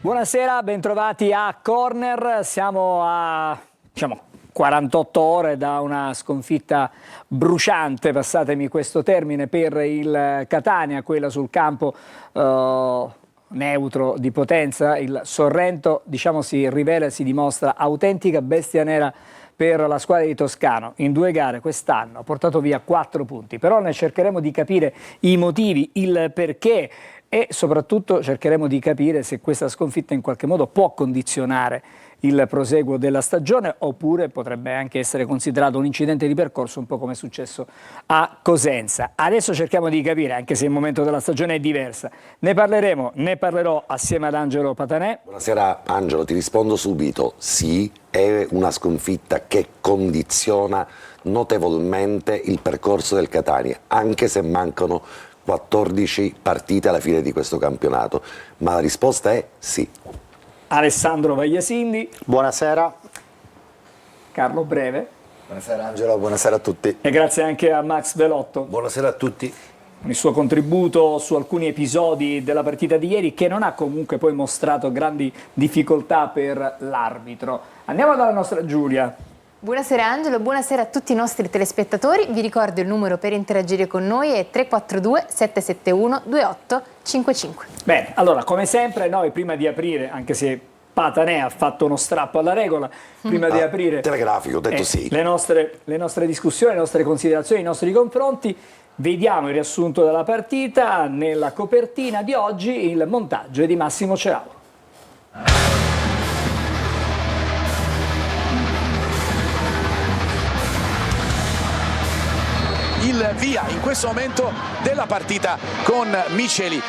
Buonasera, bentrovati a Corner. Siamo a 48 ore da una sconfitta bruciante, passatemi questo termine, per il Catania, quella sul campo neutro di Potenza. Il Sorrento, si rivela e si dimostra autentica bestia nera per la squadra di Toscano. In 2 gare quest'anno ha portato via 4 punti, però ne cercheremo di capire i motivi, il perché, e soprattutto cercheremo di capire se questa sconfitta in qualche modo può condizionare il proseguo della stagione, oppure potrebbe anche essere considerato un incidente di percorso, un po' come è successo a Cosenza. Adesso cerchiamo di capire, anche se il momento della stagione è diversa. Ne parlerò assieme ad Angelo Patanè. Buonasera Angelo, ti rispondo subito. Sì, è una sconfitta che condiziona notevolmente il percorso del Catania, anche se mancano 14 partite alla fine di questo campionato, ma la risposta è sì. Alessandro Vagliasindi. Buonasera. Carlo Breve. Buonasera Angelo, buonasera a tutti. E grazie anche a Max Velotto. Buonasera a tutti. Il suo contributo su alcuni episodi della partita di ieri, che non ha comunque poi mostrato grandi difficoltà per l'arbitro. Andiamo dalla nostra Giulia. Buonasera Angelo, buonasera a tutti i nostri telespettatori. Vi ricordo il numero per interagire con noi è 342 771 2855. Bene, allora come sempre noi prima di aprire, anche se Patanè ha fatto uno strappo alla regola, prima di aprire telegrafico, ho detto sì. le nostre discussioni, le nostre considerazioni, i nostri confronti, vediamo il riassunto della partita. Nella copertina di oggi il montaggio è di Massimo Ceravo. Il via in questo momento della partita con Miceli.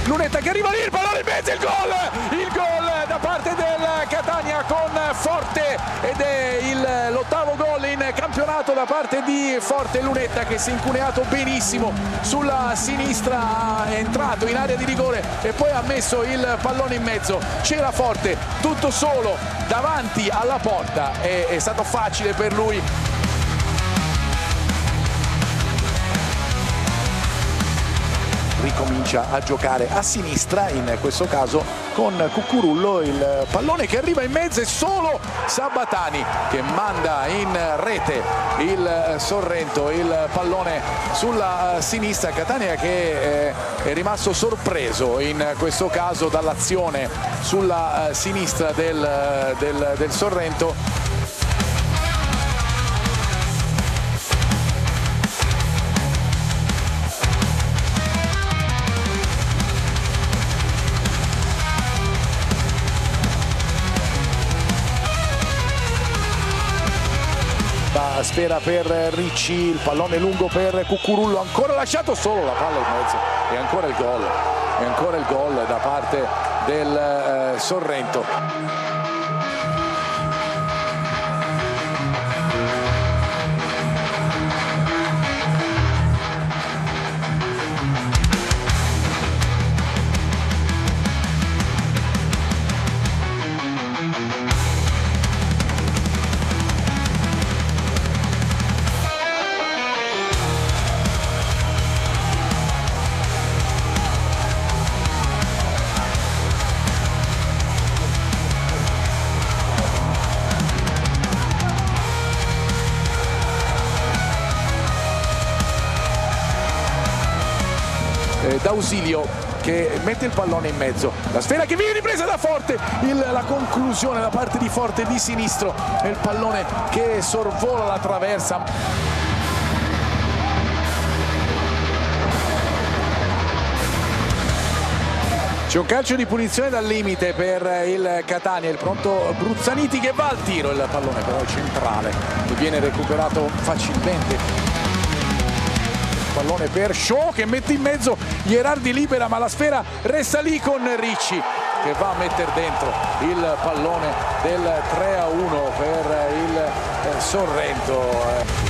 Lunetta che arriva lì, il pallone in mezzo, il gol da parte del Catania con Forte, ed è l'8º gol in campionato da parte di Forte. Lunetta che si è incuneato benissimo sulla sinistra, è entrato in area di rigore e poi ha messo il pallone in mezzo. C'era Forte tutto solo davanti alla porta, è stato facile per lui. Ricomincia a giocare a sinistra, in questo caso con Cucurullo, il pallone che arriva in mezzo, e solo Sabatani che manda in rete il Sorrento, il pallone sulla sinistra. Catania che è rimasto sorpreso in questo caso dall'azione sulla sinistra del Sorrento. Sfera per Ricci, il pallone lungo per Cucurullo, ancora lasciato solo, la palla in mezzo, e ancora il gol da parte del Sorrento. D'Ausilio che mette il pallone in mezzo, la sfera che viene ripresa da Forte, la conclusione da parte di Forte di sinistro, e il pallone che sorvola la traversa. C'è un calcio di punizione dal limite per il Catania, il pronto Bruzzaniti che va al tiro, il pallone però è centrale e viene recuperato facilmente. Pallone per Shaw che mette in mezzo, Gherardi libera ma la sfera resta lì con Ricci che va a mettere dentro il pallone del 3-1 per il Sorrento.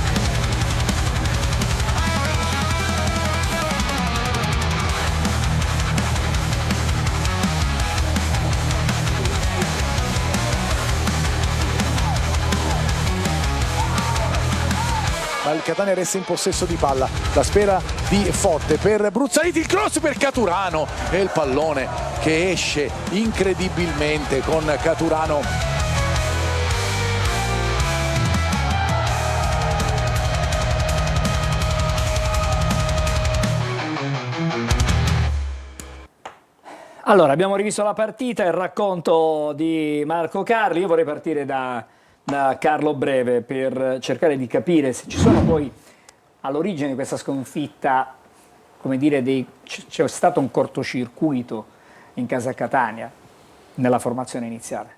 Ma il Catania resta in possesso di palla, la spera di Forte per Bruzzaniti, il cross per Caturano e il pallone che esce incredibilmente con Caturano. Allora, abbiamo rivisto la partita, il racconto di Marco Carli. Io vorrei partire da Carlo Breve per cercare di capire se ci sono poi all'origine di questa sconfitta, come dire, c'è stato un cortocircuito in casa Catania nella formazione iniziale.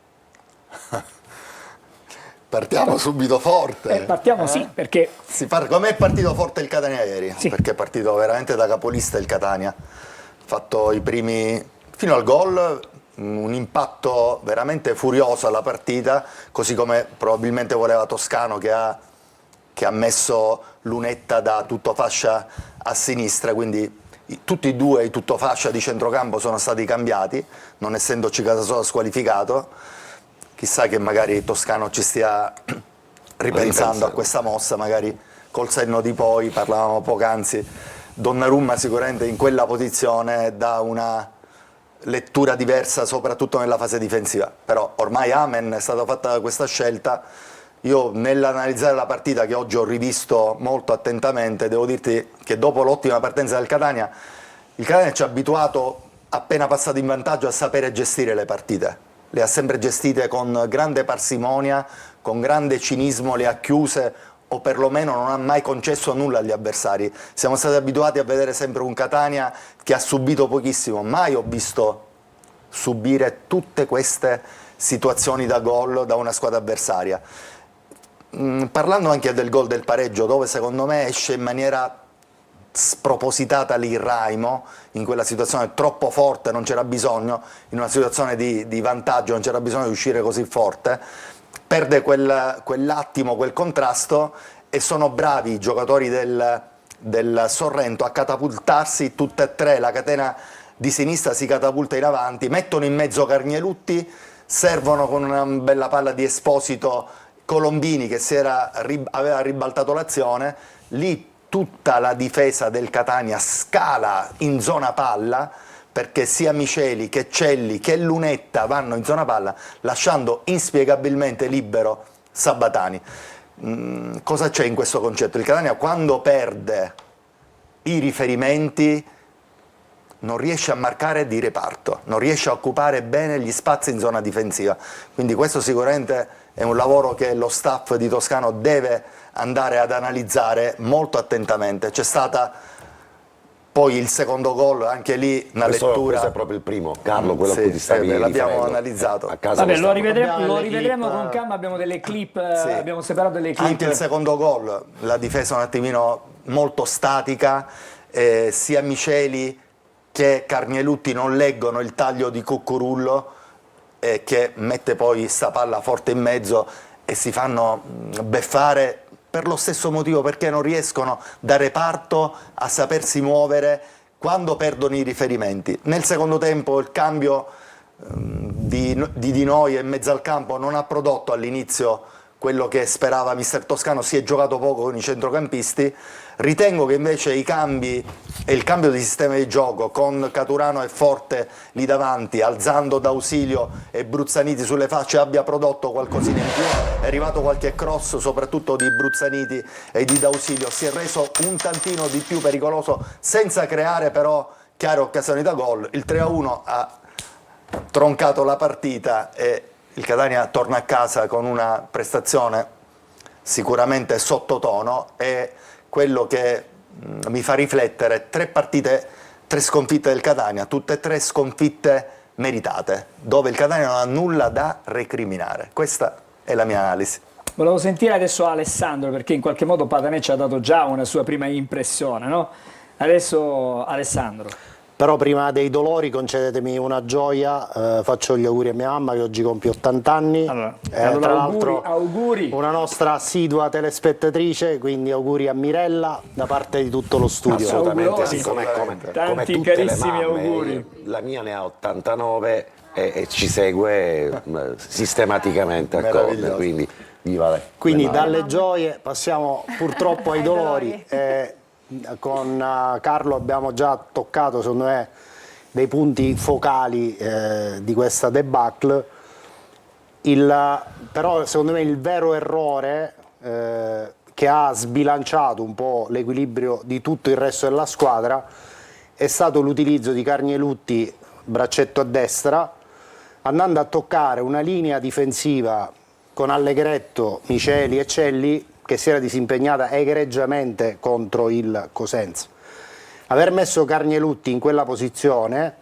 Partiamo subito forte. Partiamo sì, perché Com'è partito forte il Catania ieri? Sì. Perché è partito veramente da capolista il Catania. Ha fatto i primi, fino al gol, un impatto veramente furioso alla partita, così come probabilmente voleva Toscano, che ha messo Lunetta da tuttofascia a sinistra, quindi tutti e due i tuttofascia di centrocampo sono stati cambiati, non essendoci Casasola squalificato. Chissà che magari Toscano ci stia ripensando a questa mossa, magari col senno di poi, parlavamo poc'anzi, Donnarumma sicuramente in quella posizione dà una lettura diversa soprattutto nella fase difensiva, però ormai amen, è stata fatta questa scelta. Io nell'analizzare la partita, che oggi ho rivisto molto attentamente, devo dirti che dopo l'ottima partenza del Catania, il Catania ci ha abituato, appena passato in vantaggio, a sapere gestire le partite. Le ha sempre gestite con grande parsimonia, con grande cinismo, le ha chiuse o perlomeno non ha mai concesso nulla agli avversari. Siamo stati abituati a vedere sempre un Catania che ha subito pochissimo, mai ho visto subire tutte queste situazioni da gol da una squadra avversaria. Parlando anche del gol del pareggio, dove secondo me esce in maniera spropositata lì Raimo, in quella situazione troppo forte, non c'era bisogno, in una situazione di vantaggio non c'era bisogno di uscire così forte, perde quell'attimo, quel contrasto, e sono bravi i giocatori del Sorrento a catapultarsi tutte e tre, la catena di sinistra si catapulta in avanti, mettono in mezzo Carnielutti, servono con una bella palla di Esposito Colombini che aveva ribaltato l'azione, lì tutta la difesa del Catania scala in zona palla, perché sia Miceli che Celli che Lunetta vanno in zona palla, lasciando inspiegabilmente libero Sabatani. Cosa c'è in questo concetto? Il Catania, quando perde i riferimenti, non riesce a marcare di reparto, non riesce a occupare bene gli spazi in zona difensiva, quindi questo sicuramente è un lavoro che lo staff di Toscano deve andare ad analizzare molto attentamente. C'è stata poi il secondo gol, anche lì una lettura. Questo è proprio il primo, Carlo, quello che ti stavi l'abbiamo analizzato. A casa vabbè, lo rivedremo con calma, abbiamo delle clip, abbiamo separato delle clip. Anche il secondo gol, la difesa un attimino molto statica, sia Miceli che Carnielutti non leggono il taglio di Cuccurullo, che mette poi sta palla forte in mezzo e si fanno beffare per lo stesso motivo, perché non riescono da reparto a sapersi muovere quando perdono i riferimenti. Nel secondo tempo il cambio di Noia in mezzo al campo non ha prodotto all'inizio quello che sperava mister Toscano, si è giocato poco con i centrocampisti. Ritengo che invece i cambi e il cambio di sistema di gioco con Caturano e Forte lì davanti, alzando D'Ausilio e Bruzzaniti sulle facce, abbia prodotto qualcosina in più. È arrivato qualche cross soprattutto di Bruzzaniti e di D'Ausilio, si è reso un tantino di più pericoloso senza creare però chiare occasioni da gol. Il 3-1 ha troncato la partita e il Catania torna a casa con una prestazione sicuramente sottotono, e quello che mi fa riflettere: 3 partite, 3 sconfitte del Catania, tutte e 3 sconfitte meritate, dove il Catania non ha nulla da recriminare. Questa è la mia analisi. Volevo sentire adesso Alessandro, perché in qualche modo Patanè ci ha dato già una sua prima impressione, no? Adesso Alessandro. Però prima dei dolori concedetemi una gioia, faccio gli auguri a mia mamma che oggi compie 80 anni, allora tra l'altro auguri. Una nostra assidua telespettatrice, quindi auguri a Mirella da parte di tutto lo studio. Assolutamente sì, come tanti tutte carissimi le mamme. auguri. La mia ne ha 89 e ci segue sistematicamente a corda, quindi Viva lei. Quindi Meno male. dalle gioie passiamo purtroppo ai Ai dolori. Con Carlo abbiamo già toccato, secondo me, dei punti focali di questa debacle. Però secondo me il vero errore che ha sbilanciato un po' l'equilibrio di tutto il resto della squadra è stato l'utilizzo di Carnielutti braccetto a destra, andando a toccare una linea difensiva con Allegretto, Miceli e Celli, che si era disimpegnata egregiamente contro il Cosenza. Aver messo Carnielutti in quella posizione,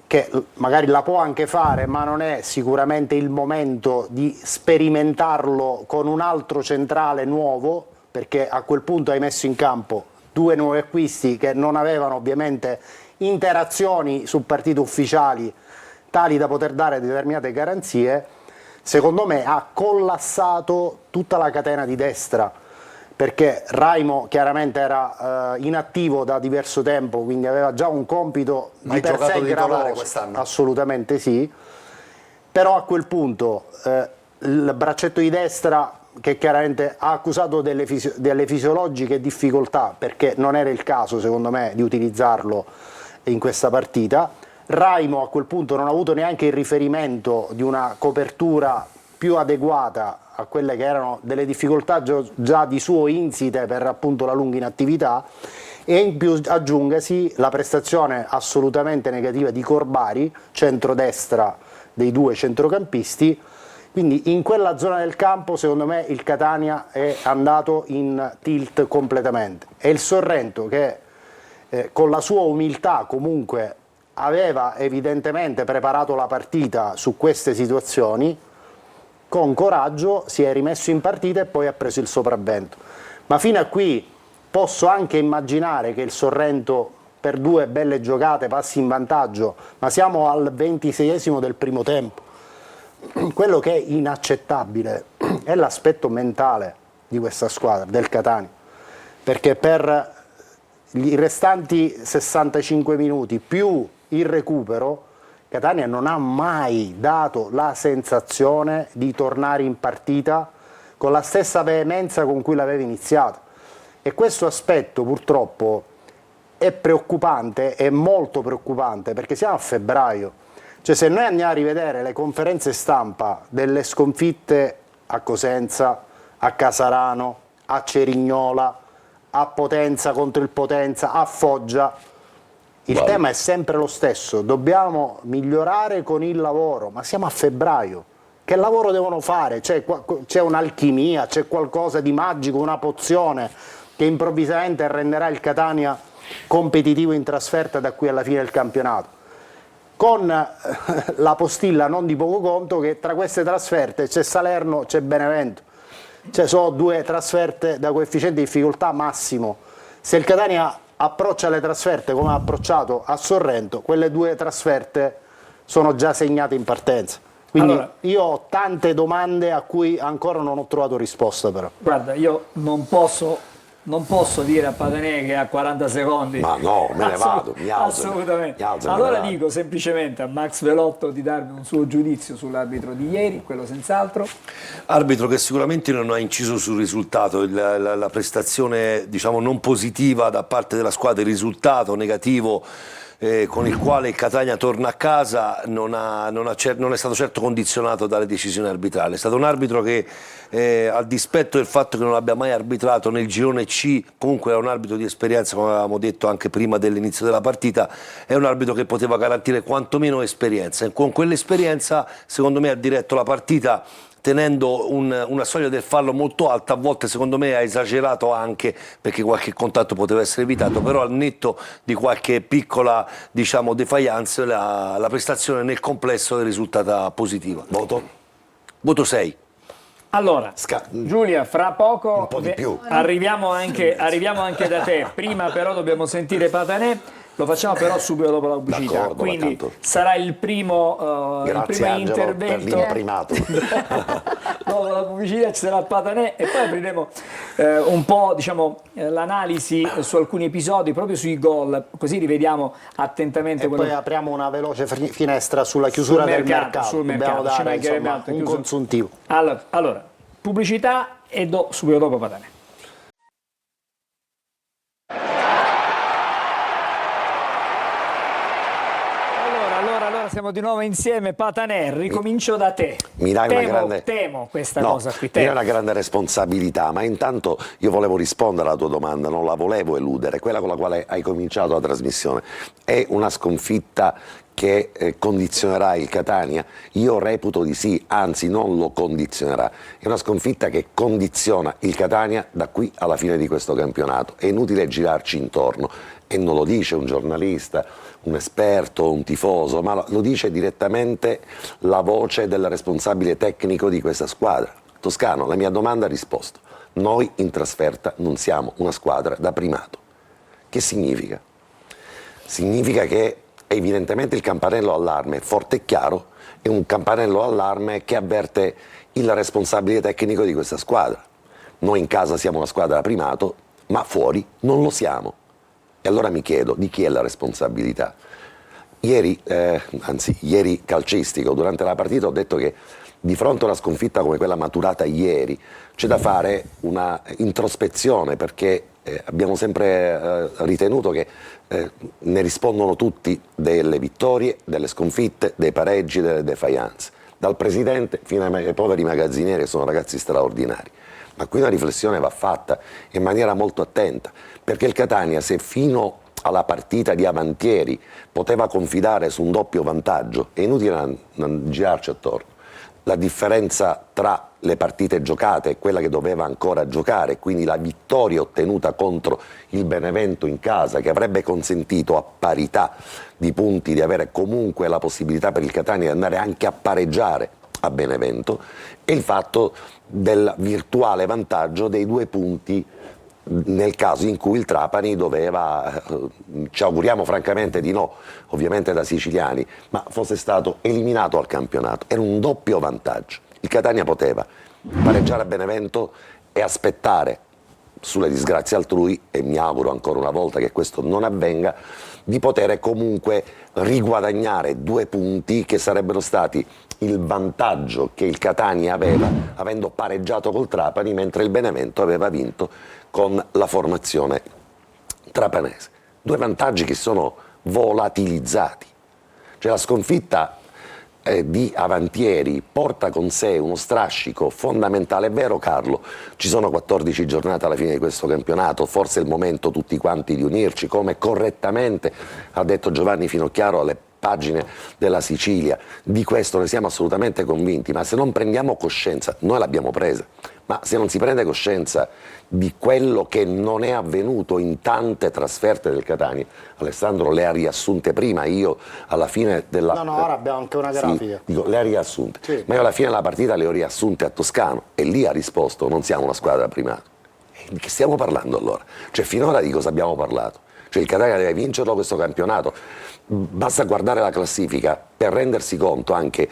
che magari la può anche fare, ma non è sicuramente il momento di sperimentarlo con un altro centrale nuovo, perché a quel punto hai messo in campo 2 nuovi acquisti che non avevano ovviamente interazioni su partite ufficiali tali da poter dare determinate garanzie. Secondo me ha collassato tutta la catena di destra, perché Raimo chiaramente era inattivo da diverso tempo, quindi aveva già un compito Ma di hai per giocato sé titolare gravoso. quest'anno? Assolutamente sì, però a quel punto il braccetto di destra, che chiaramente ha accusato delle fisiologiche difficoltà, perché non era il caso secondo me di utilizzarlo in questa partita. Raimo a quel punto non ha avuto neanche il riferimento di una copertura più adeguata a quelle che erano delle difficoltà già di suo insite per appunto la lunga inattività, e in più aggiungasi la prestazione assolutamente negativa di Corbari, centrodestra dei 2 centrocampisti. Quindi in quella zona del campo secondo me il Catania è andato in tilt completamente, e il Sorrento, che con la sua umiltà comunque aveva evidentemente preparato la partita su queste situazioni, con coraggio si è rimesso in partita e poi ha preso il sopravvento. Ma fino a qui posso anche immaginare che il Sorrento per 2 belle giocate passi in vantaggio, ma siamo al 26esimo del primo tempo. Quello che è inaccettabile è l'aspetto mentale di questa squadra, del Catania, perché per i restanti 65 minuti più il recupero, Catania non ha mai dato la sensazione di tornare in partita con la stessa veemenza con cui l'aveva iniziata, e questo aspetto purtroppo è preoccupante, è molto preoccupante, perché siamo a febbraio. Cioè, se noi andiamo a rivedere le conferenze stampa delle sconfitte a Cosenza, a Casarano, a Cerignola, a Potenza contro il Potenza, a Foggia, il tema è sempre lo stesso: dobbiamo migliorare con il lavoro, ma siamo a febbraio. Che lavoro devono fare? C'è un'alchimia, c'è qualcosa di magico, una pozione che improvvisamente renderà il Catania competitivo in trasferta da qui alla fine del campionato, con la postilla non di poco conto che tra queste trasferte c'è Salerno, c'è Benevento, cioè sono 2 trasferte da coefficiente di difficoltà massimo. Se il Catania approccia le trasferte come ha approcciato a Sorrento, quelle 2 trasferte sono già segnate in partenza. Quindi allora, io ho tante domande a cui ancora non ho trovato risposta, però. Guarda, io non posso dire a Patanè che ha 40 secondi. Ma no, me ne vado, mi alzo. Assolutamente. Mi alzo, allora me ne vado. dico semplicemente a Max Velotto di darmi un suo giudizio sull'arbitro di ieri, quello senz'altro. Arbitro che sicuramente non ha inciso sul risultato, la prestazione diciamo non positiva da parte della squadra, il risultato negativo con il quale il Catania torna a casa non è stato certo condizionato dalle decisioni arbitrali. È stato un arbitro che al dispetto del fatto che non abbia mai arbitrato nel girone C, comunque era un arbitro di esperienza, come avevamo detto anche prima dell'inizio della partita, è un arbitro che poteva garantire quantomeno esperienza, e con quell'esperienza secondo me ha diretto la partita tenendo una soglia del fallo molto alta. A volte secondo me ha esagerato anche, perché qualche contatto poteva essere evitato, però al netto di qualche piccola diciamo defiance la prestazione nel complesso è risultata positiva. Voto 6. Allora, Giulia, fra poco un po' di più. Arriviamo anche da te. Prima però dobbiamo sentire Patanè. Lo facciamo però subito dopo la pubblicità, D'accordo, quindi tanto. sarà il primo Grazie Angelo intervento per l'imprimato. dopo la pubblicità ci sarà Patanè, e poi apriremo un po' diciamo l'analisi su alcuni episodi, proprio sui gol, così rivediamo attentamente E quello. poi apriamo una veloce finestra sulla chiusura del mercato. sul Dobbiamo mercato, ci dare mancherebbe insomma, altro, un chiuso. consuntivo. Allora, Pubblicità e subito dopo Patanè. Allora, siamo di nuovo insieme. Patanè, ricomincio da te. Mi dai una grande... Temo questa No, cosa qui. mi dai una grande responsabilità, ma intanto io volevo rispondere alla tua domanda, non la volevo eludere, quella con la quale hai cominciato la trasmissione. È una sconfitta che condizionerà il Catania? Io reputo di sì, anzi non lo condizionerà. È una sconfitta che condiziona il Catania da qui alla fine di questo campionato. È inutile girarci intorno, e non lo dice un giornalista, un esperto, un tifoso, ma lo dice direttamente la voce del responsabile tecnico di questa squadra. Toscano, la mia domanda ha risposto: noi in trasferta non siamo una squadra da primato. Che significa? Significa che evidentemente il campanello allarme forte e chiaro è un campanello allarme che avverte il responsabile tecnico di questa squadra. Noi in casa siamo una squadra da primato, ma fuori non lo siamo. E allora mi chiedo, di chi è la responsabilità? Ieri calcistico, durante la partita ho detto che di fronte a una sconfitta come quella maturata ieri c'è da fare una introspezione, perché abbiamo sempre ritenuto che ne rispondono tutti delle vittorie, delle sconfitte, dei pareggi, delle defiance, dal presidente fino ai poveri magazzinieri, che sono ragazzi straordinari. Ma qui una riflessione va fatta in maniera molto attenta, perché il Catania, se fino alla partita di avantieri poteva confidare su un doppio vantaggio, è inutile non girarci attorno. La differenza tra le partite giocate e quella che doveva ancora giocare, quindi la vittoria ottenuta contro il Benevento in casa, che avrebbe consentito a parità di punti di avere comunque la possibilità per il Catania di andare anche a pareggiare a Benevento, e il fatto del virtuale vantaggio dei 2 punti nel caso in cui il Trapani doveva, ci auguriamo francamente di no, ovviamente da siciliani, ma fosse stato eliminato al campionato. Era un doppio vantaggio. Il Catania poteva pareggiare a Benevento e aspettare, sulle disgrazie altrui, e mi auguro ancora una volta che questo non avvenga, di poter comunque riguadagnare 2 punti che sarebbero stati il vantaggio che il Catania aveva avendo pareggiato col Trapani, mentre il Benevento aveva vinto con la formazione trapanese. 2 vantaggi che sono volatilizzati. Cioè la sconfitta di avantieri porta con sé uno strascico fondamentale. È vero, Carlo, ci sono 14 giornate alla fine di questo campionato, forse è il momento tutti quanti di unirci, come correttamente ha detto Giovanni Finocchiaro alle pagine della Sicilia. Di questo ne siamo assolutamente convinti, ma se non prendiamo coscienza, noi l'abbiamo presa, ma se non si prende coscienza di quello che non è avvenuto in tante trasferte del Catania, Alessandro le ha riassunte prima, io alla fine della... No, ora abbiamo anche una grafica. Sì, dico, le ha riassunte, sì. Ma io alla fine della partita le ho riassunte a Toscano e lì ha risposto: non siamo una squadra da primato. E di che stiamo parlando allora? Cioè finora di cosa abbiamo parlato? Cioè il Catania deve vincerlo questo campionato. Basta guardare la classifica per rendersi conto, anche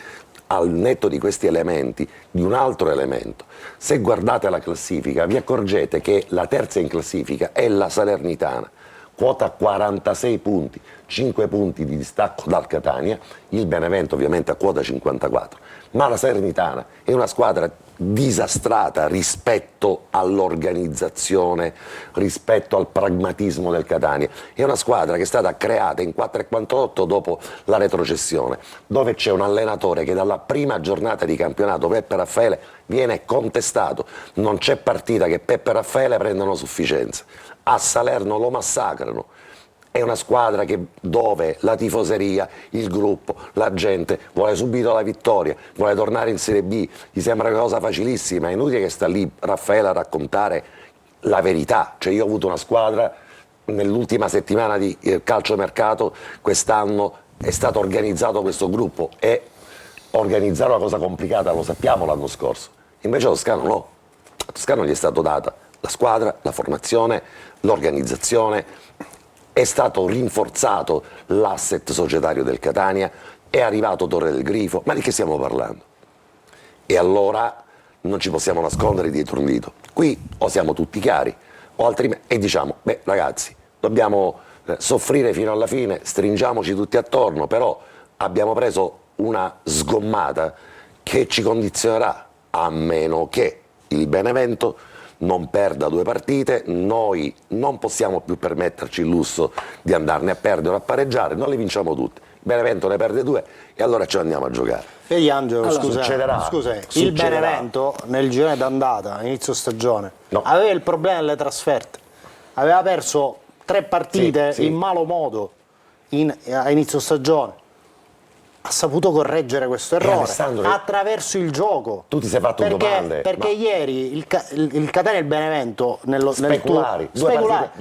al netto di questi elementi, di un altro elemento. Se guardate la classifica vi accorgete che la terza in classifica è la Salernitana, quota 46 punti, 5 punti di distacco dal Catania, il Benevento ovviamente a quota 54, ma la Salernitana è una squadra disastrata rispetto all'organizzazione, rispetto al pragmatismo del Catania. È una squadra che è stata creata in 4,48 dopo la retrocessione, dove c'è un allenatore che dalla prima giornata di campionato, Peppe Raffaele, viene contestato. Non c'è partita che Peppe Raffaele prendano sufficienza. A Salerno lo massacrano. È una squadra dove la tifoseria, il gruppo, la gente vuole subito la vittoria, vuole tornare in Serie B, gli sembra una cosa facilissima. È inutile che sta lì Raffaele a raccontare la verità. Cioè io ho avuto una squadra nell'ultima settimana di calciomercato, quest'anno è stato organizzato questo gruppo, e organizzare una cosa complicata lo sappiamo l'anno scorso. Invece a Toscano no, a Toscano gli è stato data la squadra, la formazione, l'organizzazione, è stato rinforzato l'asset societario del Catania, è arrivato Torre del Grifo, ma di che stiamo parlando? E allora non ci possiamo nascondere dietro un dito. Qui o siamo tutti chiari, o altrimenti, e diciamo, beh ragazzi, dobbiamo soffrire fino alla fine, stringiamoci tutti attorno, però abbiamo preso una sgommata che ci condizionerà, a meno che il Benevento non perda 2 partite, noi non possiamo più permetterci il lusso di andarne a perdere o a pareggiare, non le vinciamo tutte. Il Benevento ne perde 2 e allora ci andiamo a giocare. Vedi Angelo, Allora, scusa, il succederà. Benevento nel girone d'andata, inizio stagione, No. aveva il problema delle trasferte, aveva perso 3 partite Sì. in malo modo a inizio stagione. Ha saputo correggere questo errore Alessandro, attraverso il gioco. tu ti sei fatto domande, Perché ma- ieri il Catania e il Benevento Speculari, due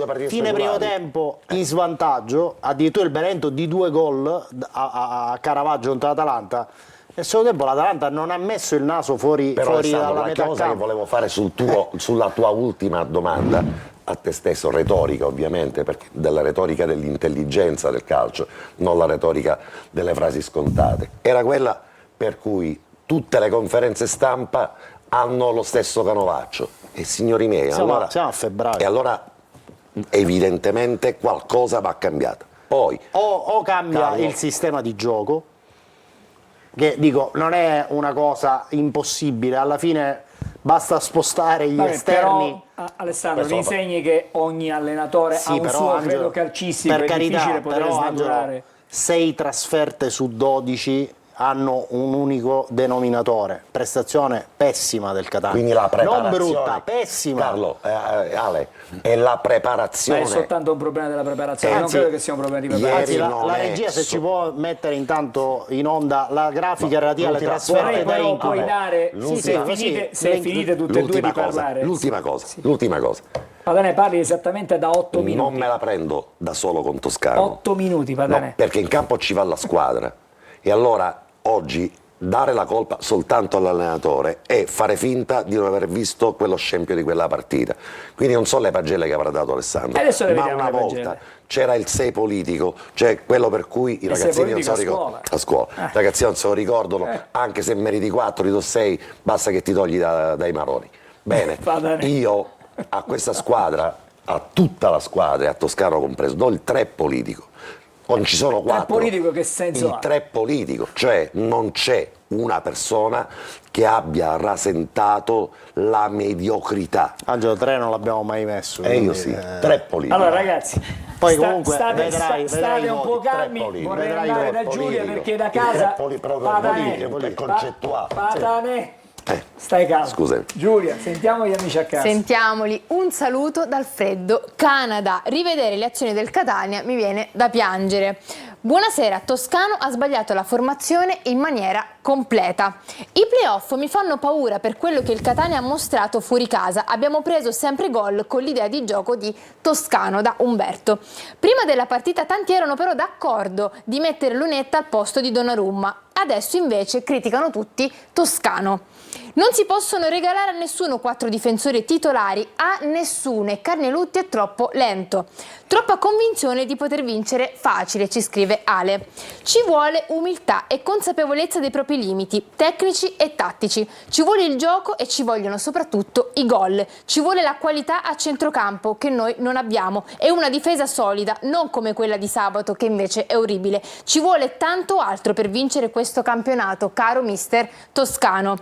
partite fine primo speculari. tempo in svantaggio, addirittura il Benevento di 2 gol a Caravaggio contro l'Atalanta. Nel secondo tempo l'Atalanta non ha messo il naso fuori Però Alessandro, dalla la metà cosa che campo. volevo fare sulla tua ultima domanda, a te stesso, retorica ovviamente, perché della retorica dell'intelligenza del calcio, non la retorica delle frasi scontate, era quella per cui tutte le conferenze stampa hanno lo stesso canovaccio. E signori miei, Siamo a febbraio. e allora evidentemente qualcosa va cambiato. Poi, O cambia Carlo, il sistema di gioco, che dico non è una cosa impossibile, alla fine basta spostare gli Vabbè, esterni. però, Alessandro, mi Questo- insegni che ogni allenatore Sì, ha un però, suo Angelo, credo calcistico, per è carità, difficile poter però, Angelo, snaturare. 6 trasferte su 12 hanno un unico denominatore, prestazione pessima del Catania. quindi la preparazione, non brutta, pessima. Carlo, Ale, è la Ma preparazione. è soltanto un problema della preparazione, non Anzi, credo che sia un problema di ieri preparazione. Anzi, non la è regia se so- ci può mettere intanto in onda la grafica relativa alle l'ultima- trasferte Vorrei da però Inter. poi dare, L'ultima- se finite tutte e due di parlare, l'ultima cosa. Padane parli esattamente da 8 Non minuti. me la prendo da solo con Toscano. 8 minuti, Padane. No, perché in campo ci va la squadra. E allora oggi dare la colpa soltanto all'allenatore è fare finta di non aver visto quello scempio di quella partita. Quindi non so le pagelle che avrà dato Alessandro, E adesso le ma vediamo una le volta pagelle. c'era il sei politico, cioè quello per cui i ragazzini non se lo politico ricordano. A scuola. I ragazzini non se lo ricordano, anche se meriti 4, ti do 6, basta che ti togli dai maroni. Bene, Va bene. io a questa squadra, a tutta la squadra, e a Toscano compreso, do il 3 politico. Non ci sono 4. politico che senso il ha? 3 politico, cioè non c'è una persona che abbia rasentato la mediocrità. Angelo 3 non l'abbiamo mai messo. E io quindi, sì, 3 politico. Allora ragazzi, Poi comunque vedrai state i un voti, po' tre calmi, politici. vorrei Vedrai i andare voti, da Giulia politico. perché da Il casa tre proprio politico, è concettuale. Padane, stai calmo. Scusami. Giulia, sentiamo gli amici a casa. Sentiamoli, un saluto dal freddo Canada. Rivedere le azioni del Catania mi viene da piangere. Buonasera, Toscano ha sbagliato la formazione in maniera completa. I playoff mi fanno paura per quello che il Catania ha mostrato fuori casa. Abbiamo preso sempre gol con l'idea di gioco di Toscano, da Umberto. Prima della partita tanti erano però d'accordo di mettere Lunetta al posto di Donnarumma. Adesso invece criticano tutti Toscano. Non si possono regalare a nessuno 4 difensori titolari, a nessuno, e Carnelutti è troppo lento. Troppa convinzione di poter vincere facile, ci scrive Ale. Ci vuole umiltà e consapevolezza dei propri limiti, tecnici e tattici. Ci vuole il gioco e ci vogliono soprattutto i gol. Ci vuole la qualità a centrocampo che noi non abbiamo e una difesa solida, non come quella di sabato che invece è orribile. Ci vuole tanto altro per vincere questo campionato, caro mister Toscano.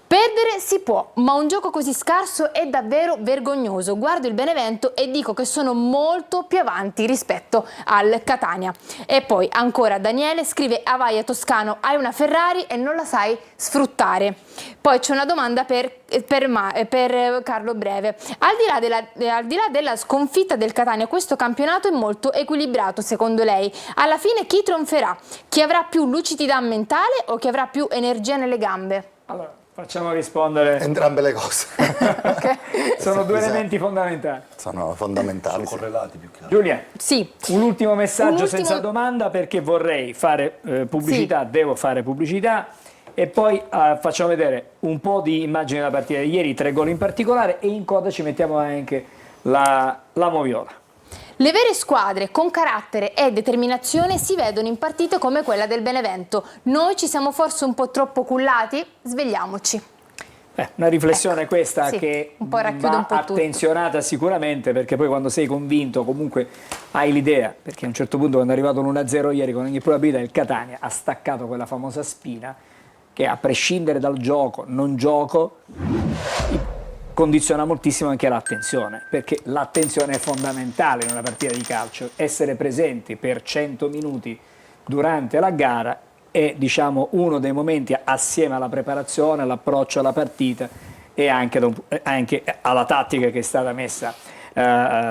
Perdere si può, ma un gioco così scarso è davvero vergognoso. Guardo il Benevento e dico che sono molto più avanti rispetto al Catania. E poi ancora Daniele scrive: Avaia Toscano, hai una Ferrari e non la sai sfruttare. Poi c'è una domanda per Carlo Breve. Al di là della sconfitta del Catania, questo campionato è molto equilibrato secondo lei. Alla fine chi trionferà? Chi avrà più lucidità mentale o chi avrà più energia nelle gambe? Allora, facciamo rispondere. Entrambe le cose. Sono due elementi fondamentali. Sono fondamentali. sì. Correlati più che altro. Giulia, Sì. un ultimo messaggio Un ultimo- senza domanda perché vorrei fare pubblicità, devo fare pubblicità e poi facciamo vedere un po' di immagini della partita di ieri, 3 gol in particolare e in coda ci mettiamo anche la Moviola. Le vere squadre con carattere e determinazione si vedono in partite come quella del Benevento. Noi ci siamo forse un po' troppo cullati? Svegliamoci. Una riflessione Ecco, questa sì, che un po' racchiude va un po' tutto. attenzionata sicuramente perché poi quando sei convinto comunque hai l'idea, perché a un certo punto quando è arrivato l'1-0 ieri con ogni probabilità il Catania ha staccato quella famosa spina che a prescindere dal gioco, non gioco, condiziona moltissimo anche l'attenzione, perché l'attenzione è fondamentale in una partita di calcio. Essere presenti per 100 minuti durante la gara è, diciamo, uno dei momenti, assieme alla preparazione, all'approccio alla partita e anche alla tattica che è stata messa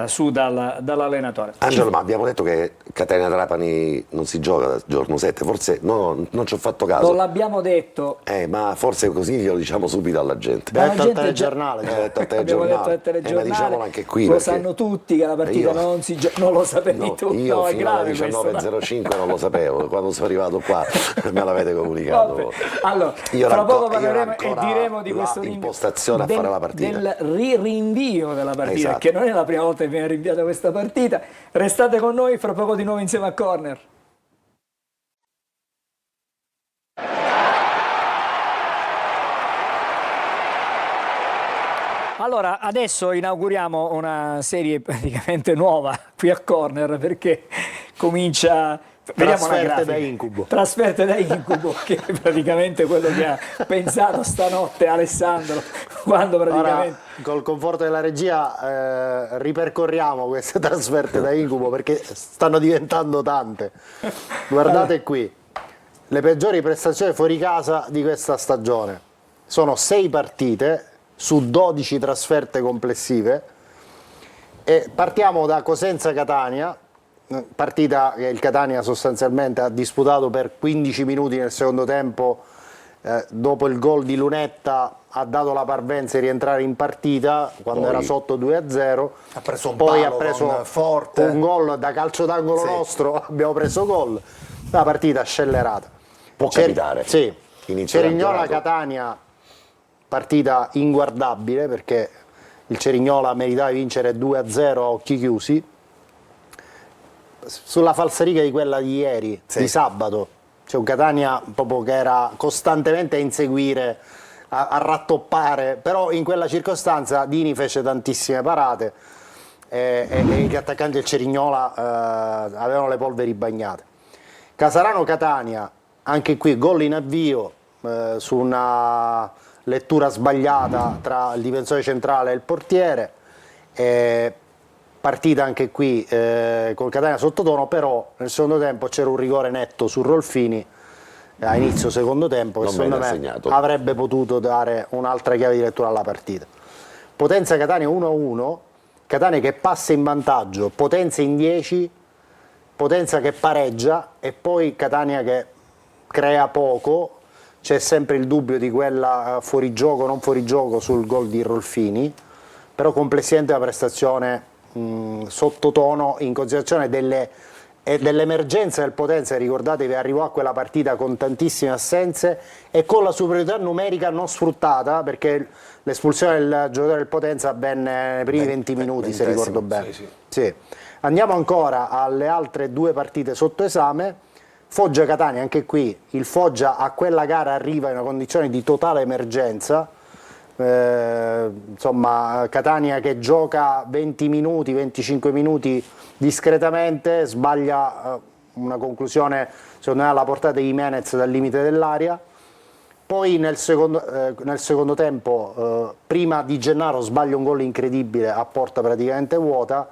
su dall'allenatore. Angelo, ma abbiamo detto che Catania-Trapani non si gioca dal giorno 7, forse no, non ci ho fatto caso. Non l'abbiamo detto. Ma forse così lo diciamo subito alla gente. Ma la Detto al gente telegiornale. Detto al abbiamo detto al telegiornale. telegiornale, Ma diciamolo anche qui. lo perché sanno tutti che la partita io- non si gioca, non lo sapevi No, tu. io No, è fino alle grave questo. 19.05 non lo sapevo, quando sono arrivato qua me l'avete comunicato. Vabbè. Allora, Io fra ero poco ancora- io ero parleremo e ancora diremo di la questo impostazione a fare la partita. del rinvio della partita, Esatto. che non è la prima volta che viene rinviata questa partita. Restate con noi, fra poco di nuovo insieme a Corner. Allora, adesso inauguriamo una serie praticamente nuova qui a Corner, perché comincia... Vediamo una Trasferte grafica. da incubo. Trasferte da incubo, che è praticamente quello che ha pensato stanotte Alessandro, quando praticamente... Ora, col conforto della regia, ripercorriamo queste trasferte da incubo perché stanno diventando tante. Guardate qui, le peggiori prestazioni fuori casa di questa stagione. Sono 6 partite su 12 trasferte complessive e partiamo da Cosenza-Catania, partita che il Catania sostanzialmente ha disputato per 15 minuti nel secondo tempo. Dopo il gol di Lunetta ha dato la parvenza di rientrare in partita quando era sotto 2-0. Ha preso un poi palo ha preso con Forte. un gol da calcio d'angolo Sì. nostro, abbiamo preso gol, una partita scellerata. Può capitare. Sì. Inizio campionato. Cerignola-Catania, partita inguardabile perché il Cerignola meritava di vincere 2-0 a occhi chiusi. Sulla falsariga di quella di ieri, di sabato, c'è un Catania proprio che era costantemente a inseguire, a rattoppare, però in quella circostanza Dini fece tantissime parate e gli attaccanti del Cerignola avevano le polveri bagnate. Casarano-Catania, anche qui gol in avvio su una lettura sbagliata tra il difensore centrale e il portiere. Partita anche qui col Catania sottotono, però nel secondo tempo c'era un rigore netto su Rolfini a inizio secondo tempo che Non secondo bene me assegnato. avrebbe potuto dare un'altra chiave di lettura alla partita. Potenza-Catania 1-1, Catania che passa in vantaggio, Potenza in 10, Potenza che pareggia e poi Catania che crea poco. C'è sempre il dubbio di quella fuorigioco o non fuorigioco sul gol di Rolfini, però complessivamente la prestazione sottotono in considerazione dell'emergenza del Potenza. Ricordatevi, arrivò a quella partita con tantissime assenze e con la superiorità numerica non sfruttata, perché l'espulsione del giocatore del Potenza avvenne nei primi 20 minuti, se ricordo bene. Sì. Andiamo ancora alle altre 2 partite sotto esame. Foggia-Catania, anche qui il Foggia a quella gara arriva in una condizione di totale emergenza. Insomma, Catania che gioca 20 minuti, 25 minuti discretamente, sbaglia una conclusione secondo me alla portata di Jimenez dal limite dell'area. Poi nel secondo tempo, prima di Gennaro sbaglia un gol incredibile a porta praticamente vuota.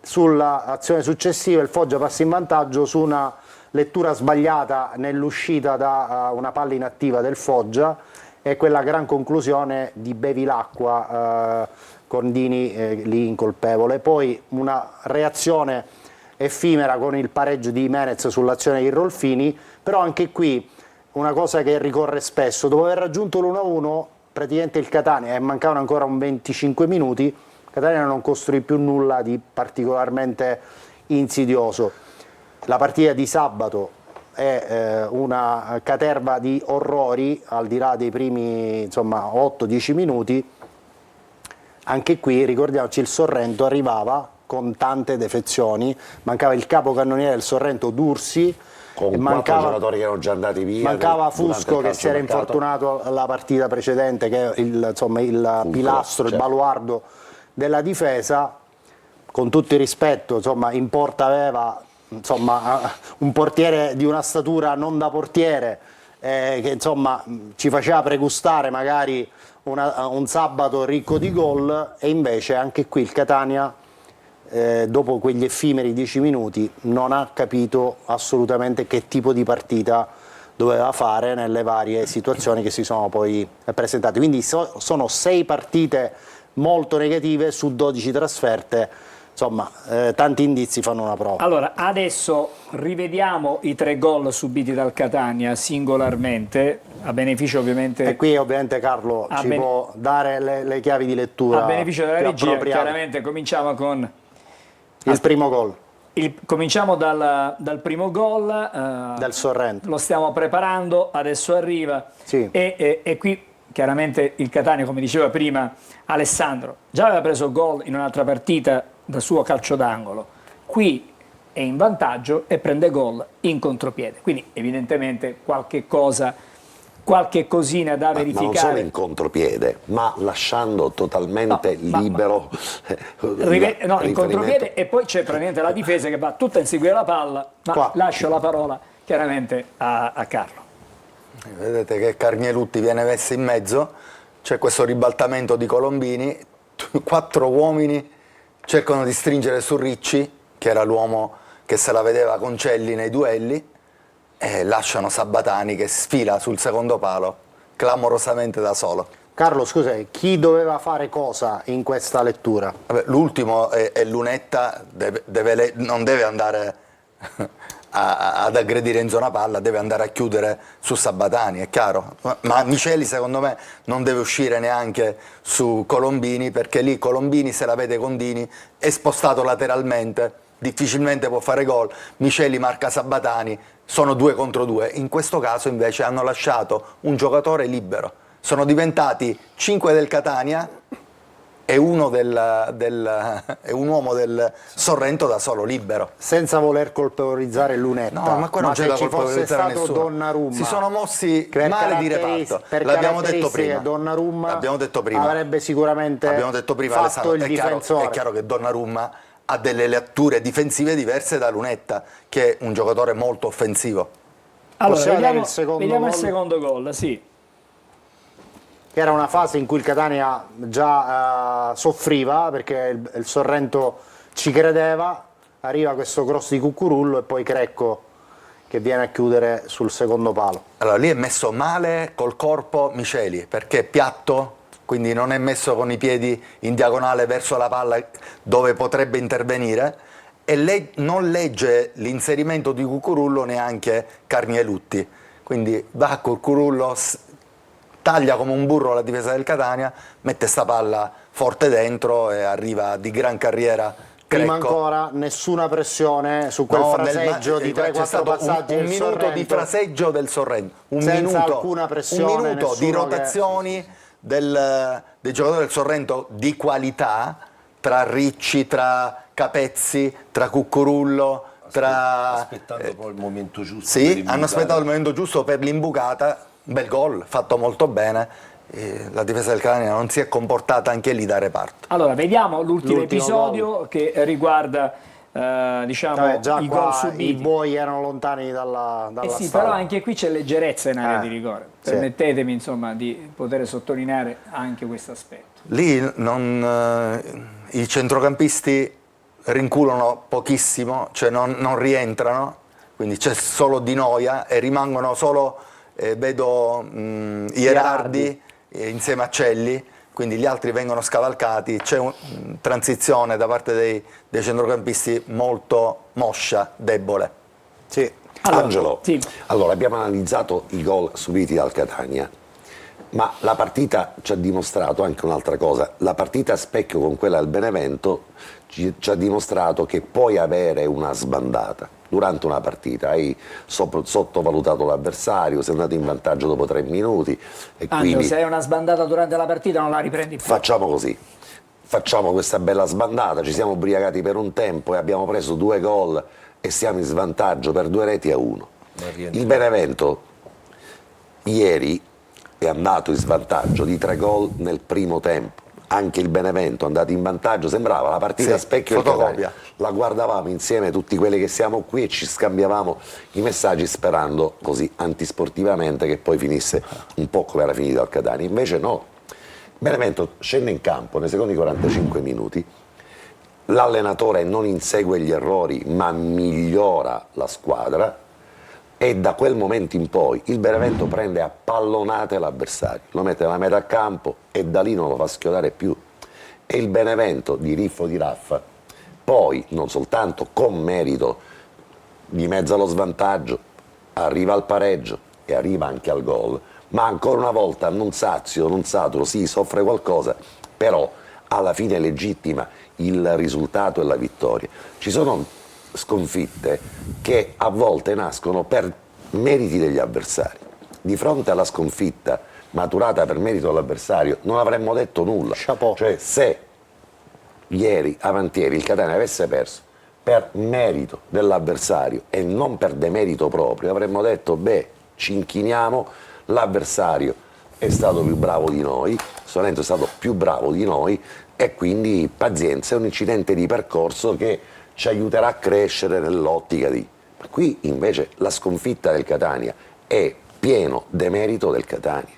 Sull'azione successiva il Foggia passa in vantaggio su una lettura sbagliata nell'uscita da una palla inattiva del Foggia e quella gran conclusione di Bevilacqua con Dini lì incolpevole. Poi una reazione effimera con il pareggio di Jimenez sull'azione di Rolfini, però anche qui una cosa che ricorre spesso: dopo aver raggiunto l'1-1 praticamente il Catania, e mancavano ancora un 25 minuti, Catania non costruì più nulla di particolarmente insidioso. La partita di sabato è una caterva di orrori, al di là dei primi 8-10 minuti. Anche qui ricordiamoci, il Sorrento arrivava con tante defezioni, mancava il capocannoniere del Sorrento D'Ursi, con e 4 giocatori che erano già andati via. mancava durante Fusco il che si era calciomercato. infortunato la partita precedente, che è il pilastro, il certo. baluardo della difesa. Con tutto il rispetto, in porta aveva un portiere di una statura non da portiere, che insomma ci faceva pregustare magari un sabato ricco di gol, e invece anche qui il Catania dopo quegli effimeri 10 minuti non ha capito assolutamente che tipo di partita doveva fare nelle varie situazioni che si sono poi presentate. Quindi sono 6 partite molto negative su 12 trasferte. Insomma, tanti indizi fanno una prova. Allora, adesso rivediamo i 3 gol subiti dal Catania singolarmente, a beneficio ovviamente... E qui ovviamente Carlo ci può dare le chiavi di lettura. A beneficio della più regia, appropriate. chiaramente cominciamo con... Il primo gol. Cominciamo dal primo gol. Del Sorrento. Lo stiamo preparando, adesso arriva. Sì. E qui chiaramente il Catania, come diceva prima Alessandro, già aveva preso gol in un'altra partita da suo calcio d'angolo, qui è in vantaggio e prende gol in contropiede, quindi evidentemente qualche cosina da verificare. Ma non solo in contropiede, ma lasciando totalmente libero in contropiede, e poi c'è praticamente la difesa che va tutta a inseguire la palla, ma qua lascio la parola chiaramente a Carlo. Vedete che Carnielutti viene messo in mezzo, c'è questo ribaltamento di Colombini, 4 uomini cercano di stringere su Ricci, che era l'uomo che se la vedeva con Celli nei duelli, e lasciano Sabatani che sfila sul secondo palo clamorosamente da solo. Carlo, scusa, chi doveva fare cosa in questa lettura? L'ultimo è Lunetta, non deve andare ad aggredire in zona palla, deve andare a chiudere su Sabatani, è chiaro, ma Miceli secondo me non deve uscire neanche su Colombini, perché lì Colombini se la vede con Dini, è spostato lateralmente, difficilmente può fare gol, Miceli marca Sabatani, sono 2 contro 2, in questo caso invece hanno lasciato un giocatore libero, sono diventati 5 del Catania e uno è un uomo del Sorrento da solo, libero. Senza voler colpevolizzare Lunetta, No, ma qua non c'è da se ci fosse colpevolizzare stato nessuno. Donnarumma, Si sono mossi per male di reparto. L'abbiamo detto prima. Donnarumma L'abbiamo detto prima. avrebbe sicuramente fatto il difensore. È chiaro che Donnarumma ha delle letture difensive diverse da Lunetta, che è un giocatore molto offensivo. Allora, Possiamo vediamo vedere il secondo gol, sì. Che era una fase in cui il Catania già soffriva, perché il Sorrento ci credeva, arriva questo cross di Cucurullo e poi Crecco che viene a chiudere sul secondo palo. Allora, lì è messo male col corpo Miceli, perché è piatto, quindi non è messo con i piedi in diagonale verso la palla dove potrebbe intervenire, e non legge l'inserimento di Cucurullo neanche Carnielutti, quindi va a Cucurullo, taglia come un burro la difesa del Catania, mette sta palla forte dentro e arriva di gran carriera Prima Crecco. ancora nessuna pressione su quel fraseggio di 3-4 passaggi un del minuto Sorrento, di fraseggio del Sorrento, senza alcuna pressione, un minuto di nessuno rotazioni dei giocatori del Sorrento di qualità, tra Ricci, tra Capezzi, tra Cucurullo, aspettando poi il momento giusto. per sì, l'imbucata. hanno aspettato il momento giusto per l'imbucata, un bel gol, fatto molto bene. La difesa del Catania non si è comportata anche lì da reparto. Allora, vediamo l'ultimo L'ultimo episodio che riguarda diciamo, già i qua gol subiti. i buoi erano lontani dalla Sì, stalla. però anche qui c'è leggerezza in area di rigore. sì. Permettetemi insomma di poter sottolineare anche questo aspetto. Lì i centrocampisti rinculano pochissimo, cioè non rientrano, quindi c'è solo Di Noia e rimangono solo, vedo Ierardi insieme a Celli, quindi gli altri vengono scavalcati, c'è una transizione da parte dei centrocampisti molto moscia, debole. Sì. Allora, Angelo, sì. allora abbiamo analizzato i gol subiti dal Catania, ma la partita ci ha dimostrato anche un'altra cosa. La partita a specchio con quella del Benevento ci ha dimostrato che puoi avere una sbandata durante una partita, hai sottovalutato l'avversario, sei andato in vantaggio dopo 3 minuti e Angelo, quindi se hai una sbandata durante la partita non la riprendi più. facciamo così, facciamo questa bella sbandata, ci siamo ubriacati per un tempo e abbiamo preso 2 gol e siamo in svantaggio per 2-1. Il Benevento ieri è andato in svantaggio di 3 gol nel primo tempo, anche il Benevento andato in vantaggio, sembrava la partita a Sì, specchio del fotocopia. Catania. La guardavamo insieme tutti quelli che siamo qui e ci scambiavamo i messaggi sperando così antisportivamente che poi finisse un po' come era finita al Catania. Invece no, Benevento scende in campo nei secondi 45 minuti, l'allenatore non insegue gli errori ma migliora la squadra e da quel momento in poi il Benevento prende a pallonate l'avversario, lo mette nella metà campo e da lì non lo fa schiodare più. E il Benevento di Riffo di Raffa poi non soltanto con merito di mezzo allo svantaggio arriva al pareggio e arriva anche al gol, ma ancora una volta non sazio, non saturo, sì, soffre qualcosa, però alla fine legittima il risultato e la vittoria. Ci sono sconfitte che a volte nascono per meriti degli avversari. Di fronte alla sconfitta maturata per merito dell'avversario non avremmo detto nulla. Chapeau. Cioè, se ieri, avantieri, il Catania avesse perso per merito dell'avversario e non per demerito proprio, avremmo detto, beh, ci inchiniamo, l'avversario è stato più bravo di noi, Sorrento è stato più bravo di noi e quindi pazienza, è un incidente di percorso che ci aiuterà a crescere nell'ottica di... Qui invece la sconfitta del Catania è pieno demerito del Catania.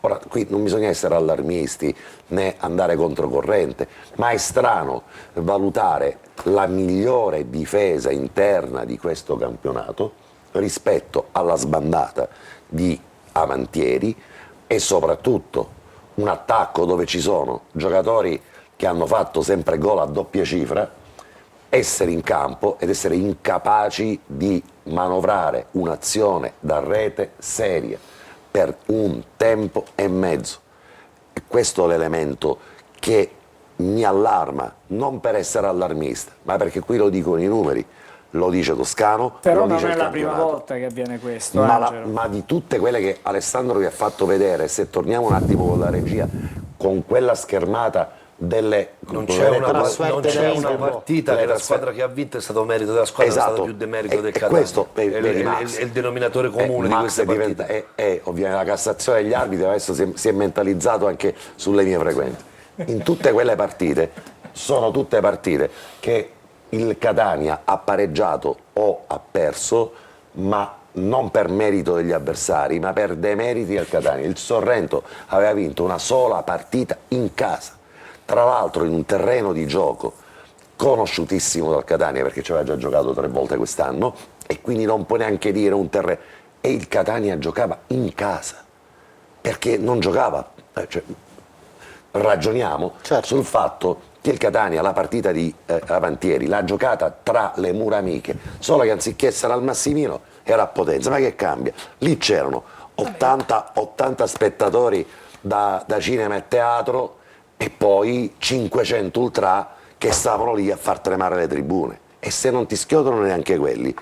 Ora, qui non bisogna essere allarmisti né andare controcorrente, ma è strano valutare la migliore difesa interna di questo campionato rispetto alla sbandata di Avantieri e soprattutto un attacco dove ci sono giocatori che hanno fatto sempre gol a doppia cifra, essere in campo ed essere incapaci di manovrare un'azione da rete seria per un tempo e mezzo. E questo è l'elemento che mi allarma, non per essere allarmista, ma perché qui lo dicono i numeri, lo dice Toscano, Però lo non dice è il la prima campionato. volta che avviene questo, Ma, Angelo. ma di tutte quelle che Alessandro vi ha fatto vedere, se torniamo un attimo con la regia, con quella schermata delle... Non come c'è avete una, detto, trasferte non c'è del una Liverpool. partita che la squadra che ha vinto è stato merito della squadra, è stato più demerito del Catania. Questo è il denominatore comune di Max queste partite. è ovviamente la Cassazione degli arbitri, adesso si è mentalizzato anche sulle mie frequenze. In tutte quelle partite, sono tutte partite che il Catania ha pareggiato o ha perso, ma non per merito degli avversari, ma per demeriti del Catania. Il Sorrento aveva vinto una sola partita in casa, tra l'altro in un terreno di gioco conosciutissimo dal Catania perché ci aveva già giocato 3 volte quest'anno e quindi non può neanche dire un terreno. E il Catania giocava in casa perché non giocava. Cioè, ragioniamo sul fatto che il Catania la partita di Avantieri l'ha giocata tra le mura amiche, solo che anziché essere al Massimino era a Potenza. Ma che cambia? Lì c'erano 80 spettatori da cinema e teatro e poi 500 ultra che stavano lì a far tremare le tribune. E se non ti schiodono neanche quelli,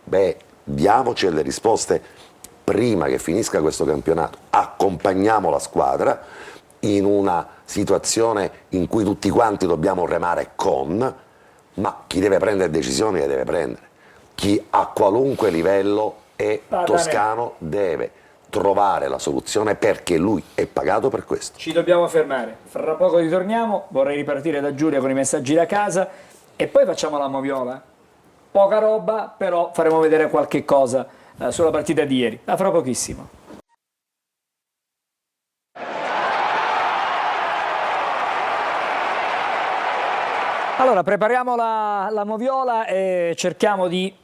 beh, diamoci delle risposte prima che finisca questo campionato, accompagniamo la squadra in una situazione in cui tutti quanti dobbiamo remare ma chi deve prendere decisioni le deve prendere. Chi a qualunque livello è Toscano deve trovare la soluzione perché lui è pagato per questo. Ci dobbiamo fermare, fra poco ritorniamo, vorrei ripartire da Giulia con i messaggi da casa e poi facciamo la moviola. Poca roba, però faremo vedere qualche cosa sulla partita di ieri, da fra pochissimo. Allora, prepariamo la moviola e cerchiamo di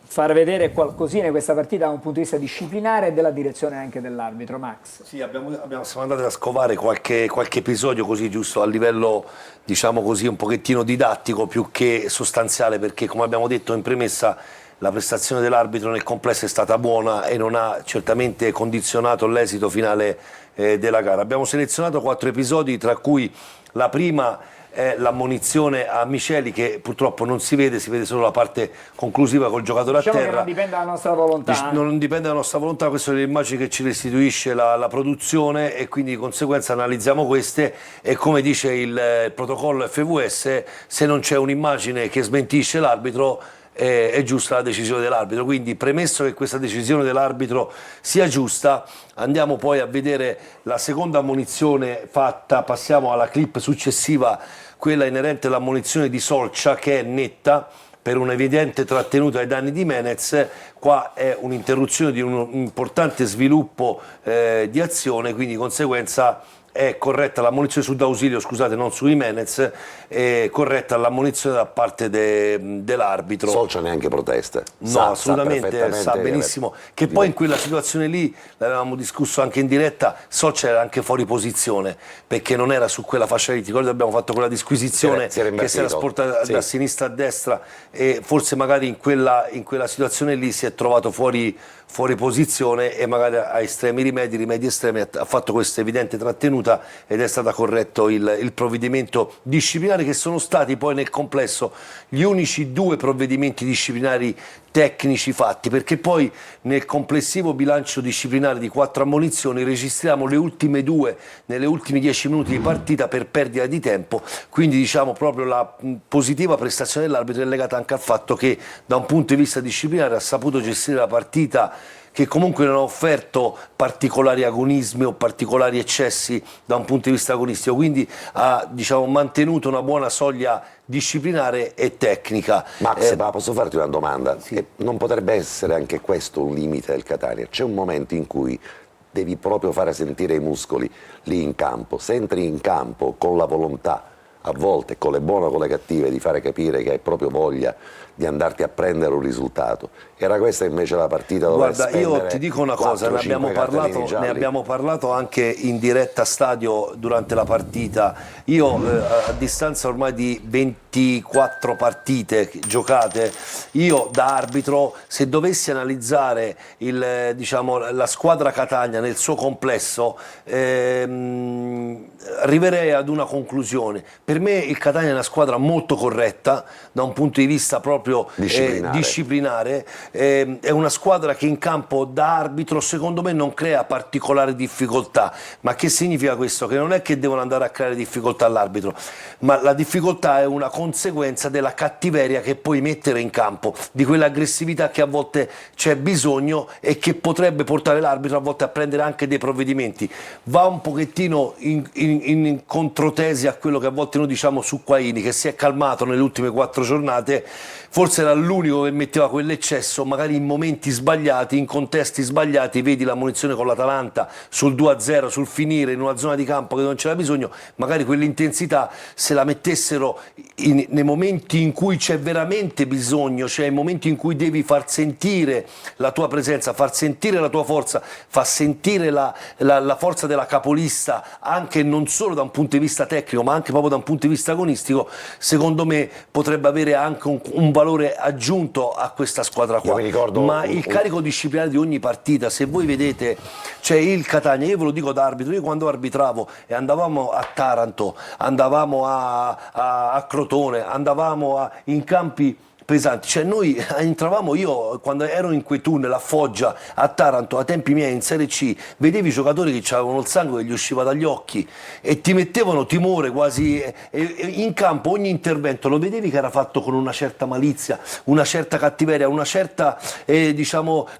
far vedere qualcosina in questa partita da un punto di vista disciplinare e della direzione anche dell'arbitro. Max. Sì, siamo andati a scovare qualche episodio così giusto a livello, diciamo così, un pochettino didattico più che sostanziale, perché come abbiamo detto in premessa la prestazione dell'arbitro nel complesso è stata buona e non ha certamente condizionato l'esito finale della gara. Abbiamo selezionato 4 episodi, tra cui la prima è l'ammonizione a Miceli, che purtroppo non si vede solo la parte conclusiva col giocatore Diciamo a terra. che non dipende dalla nostra volontà. Non dipende dalla nostra volontà, queste sono le immagini che ci restituisce la produzione e quindi di conseguenza analizziamo queste e come dice il protocollo FVS, se non c'è un'immagine che smentisce l'arbitro è giusta la decisione dell'arbitro. Quindi, premesso che questa decisione dell'arbitro sia giusta, andiamo poi a vedere la seconda ammonizione fatta. Passiamo alla clip successiva, quella inerente all'ammonizione di Solcia, che è netta per un'evidente trattenuta ai danni di Menez. Qua è un'interruzione di un importante sviluppo di azione, quindi di conseguenza è corretta l'ammonizione su D'Ausilio, scusate, non su Jimenez, è corretta l'ammonizione da parte dell'arbitro. Solcia neanche protesta. No, assolutamente, sa benissimo che poi in quella situazione lì, l'avevamo discusso anche in diretta, Solcia era anche fuori posizione, perché non era su quella fascia lì. Ricordo, abbiamo fatto quella disquisizione che si era sportata da sinistra a destra, e forse magari in quella situazione lì si è trovato fuori posizione, e magari a estremi rimedi estremi ha fatto questa evidente trattenuta, ed è stato corretto il provvedimento disciplinare, che sono stati poi nel complesso gli unici 2 provvedimenti disciplinari tecnici fatti, perché poi nel complessivo bilancio disciplinare di 4 ammonizioni registriamo le ultime 2 nelle ultimi 10 minuti di partita per perdita di tempo. Quindi diciamo proprio la positiva prestazione dell'arbitro è legata anche al fatto che da un punto di vista disciplinare ha saputo gestire la partita, che comunque non ha offerto particolari agonismi o particolari eccessi da un punto di vista agonistico, quindi ha, diciamo, mantenuto una buona soglia disciplinare e tecnica. Max, ma posso farti una domanda? Sì. Non potrebbe essere anche questo un limite del Catania? C'è un momento in cui devi proprio fare sentire i muscoli lì in campo. Se entri in campo con la volontà, a volte con le buone o con le cattive, di fare capire che hai proprio voglia di andarti a prendere un risultato. Era questa invece la partita dove Guarda, io ti dico una cosa, ne abbiamo parlato anche in diretta stadio durante la partita. Io a distanza ormai di 24 partite giocate, io da arbitro, se dovessi analizzare la squadra Catania nel suo complesso, arriverei ad una conclusione. Per me il Catania è una squadra molto corretta da un punto di vista proprio disciplinare. È una squadra che in campo da arbitro secondo me non crea particolari difficoltà. Ma che significa questo? Che non è che devono andare a creare difficoltà all'arbitro, ma la difficoltà è una conseguenza della cattiveria che puoi mettere in campo, di quell'aggressività che a volte c'è bisogno e che potrebbe portare l'arbitro a volte a prendere anche dei provvedimenti. Va un pochettino in controtesi a quello che a volte noi diciamo su Quaini, che si è calmato nelle ultime 4 giornate. Forse era l'unico che metteva quell'eccesso, magari in momenti sbagliati, in contesti sbagliati. Vedi la munizione con l'Atalanta sul 2-0, sul finire in una zona di campo che non c'era bisogno, magari quell'intensità se la mettessero nei momenti in cui c'è veramente bisogno, cioè nei momenti in cui devi far sentire la tua presenza, far sentire la tua forza, far sentire la forza della capolista, anche non solo da un punto di vista tecnico ma anche proprio da un punto di vista agonistico. Secondo me potrebbe avere anche un valore aggiunto a questa squadra qua. Ma il carico disciplinare di ogni partita, se voi vedete, c'è il Catania, io ve lo dico da arbitro, io quando arbitravo e andavamo a Taranto, andavamo a Crotone, andavamo in campi pesanti, cioè noi entravamo, io quando ero in quei tunnel a Foggia, a Taranto, a tempi miei in Serie C, vedevi i giocatori che avevano il sangue che gli usciva dagli occhi e ti mettevano timore quasi, e in campo ogni intervento lo vedevi che era fatto con una certa malizia, una certa cattiveria, una certa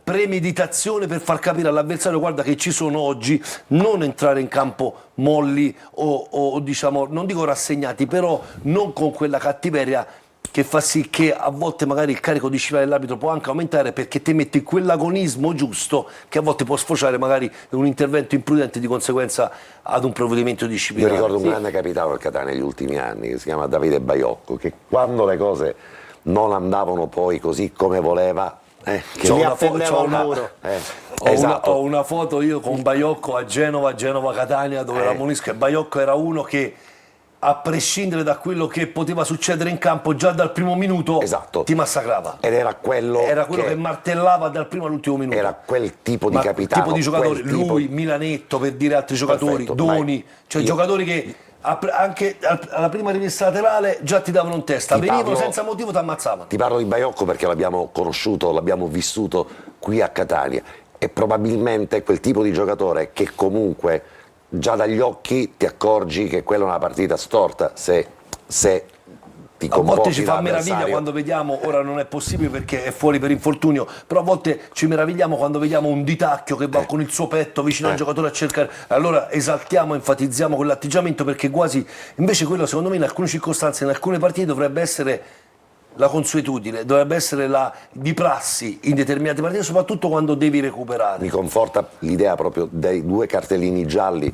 premeditazione per far capire all'avversario: guarda che ci sono oggi, non entrare in campo molli o diciamo, non dico rassegnati, però non con quella cattiveria che fa sì che a volte magari il carico disciplinare dell'arbitro può anche aumentare, perché ti metti quell'agonismo giusto che a volte può sfociare magari in un intervento imprudente, di conseguenza ad un provvedimento disciplinare. Io ricordo un grande capitano del Catania negli ultimi anni, che si chiama Davide Baiocco, che quando le cose non andavano poi così come voleva, che mi appendeva al muro. Ho una foto io con Baiocco a Genova-Catania, dove la ammonisco, e Baiocco era uno che, a prescindere da quello che poteva succedere in campo, già dal primo minuto ti massacrava. Ed era quello che martellava dal primo all'ultimo minuto. Era quel tipo di capitano. Tipo di giocatore, lui, Milanetto, per dire altri giocatori, Doni, cioè giocatori che anche alla prima rimessa laterale già ti davano in testa, venivano senza motivo, ti ammazzavano. Ti parlo di Baiocco perché l'abbiamo conosciuto, l'abbiamo vissuto qui a Catania, e probabilmente quel tipo di giocatore che comunque già dagli occhi ti accorgi che quella è una partita storta se ti A volte comporti ci fa da meraviglia avversario. quando vediamo, ora non è possibile perché è fuori per infortunio, però a volte ci meravigliamo quando vediamo un ditacchio che va con il suo petto vicino al giocatore a cercare, allora esaltiamo, enfatizziamo quell'atteggiamento perché quasi, invece quello secondo me in alcune circostanze, in alcune partite dovrebbe essere la consuetudine, dovrebbe essere la di prassi in determinate partite, soprattutto quando devi recuperare. Mi conforta l'idea proprio dei 2 cartellini gialli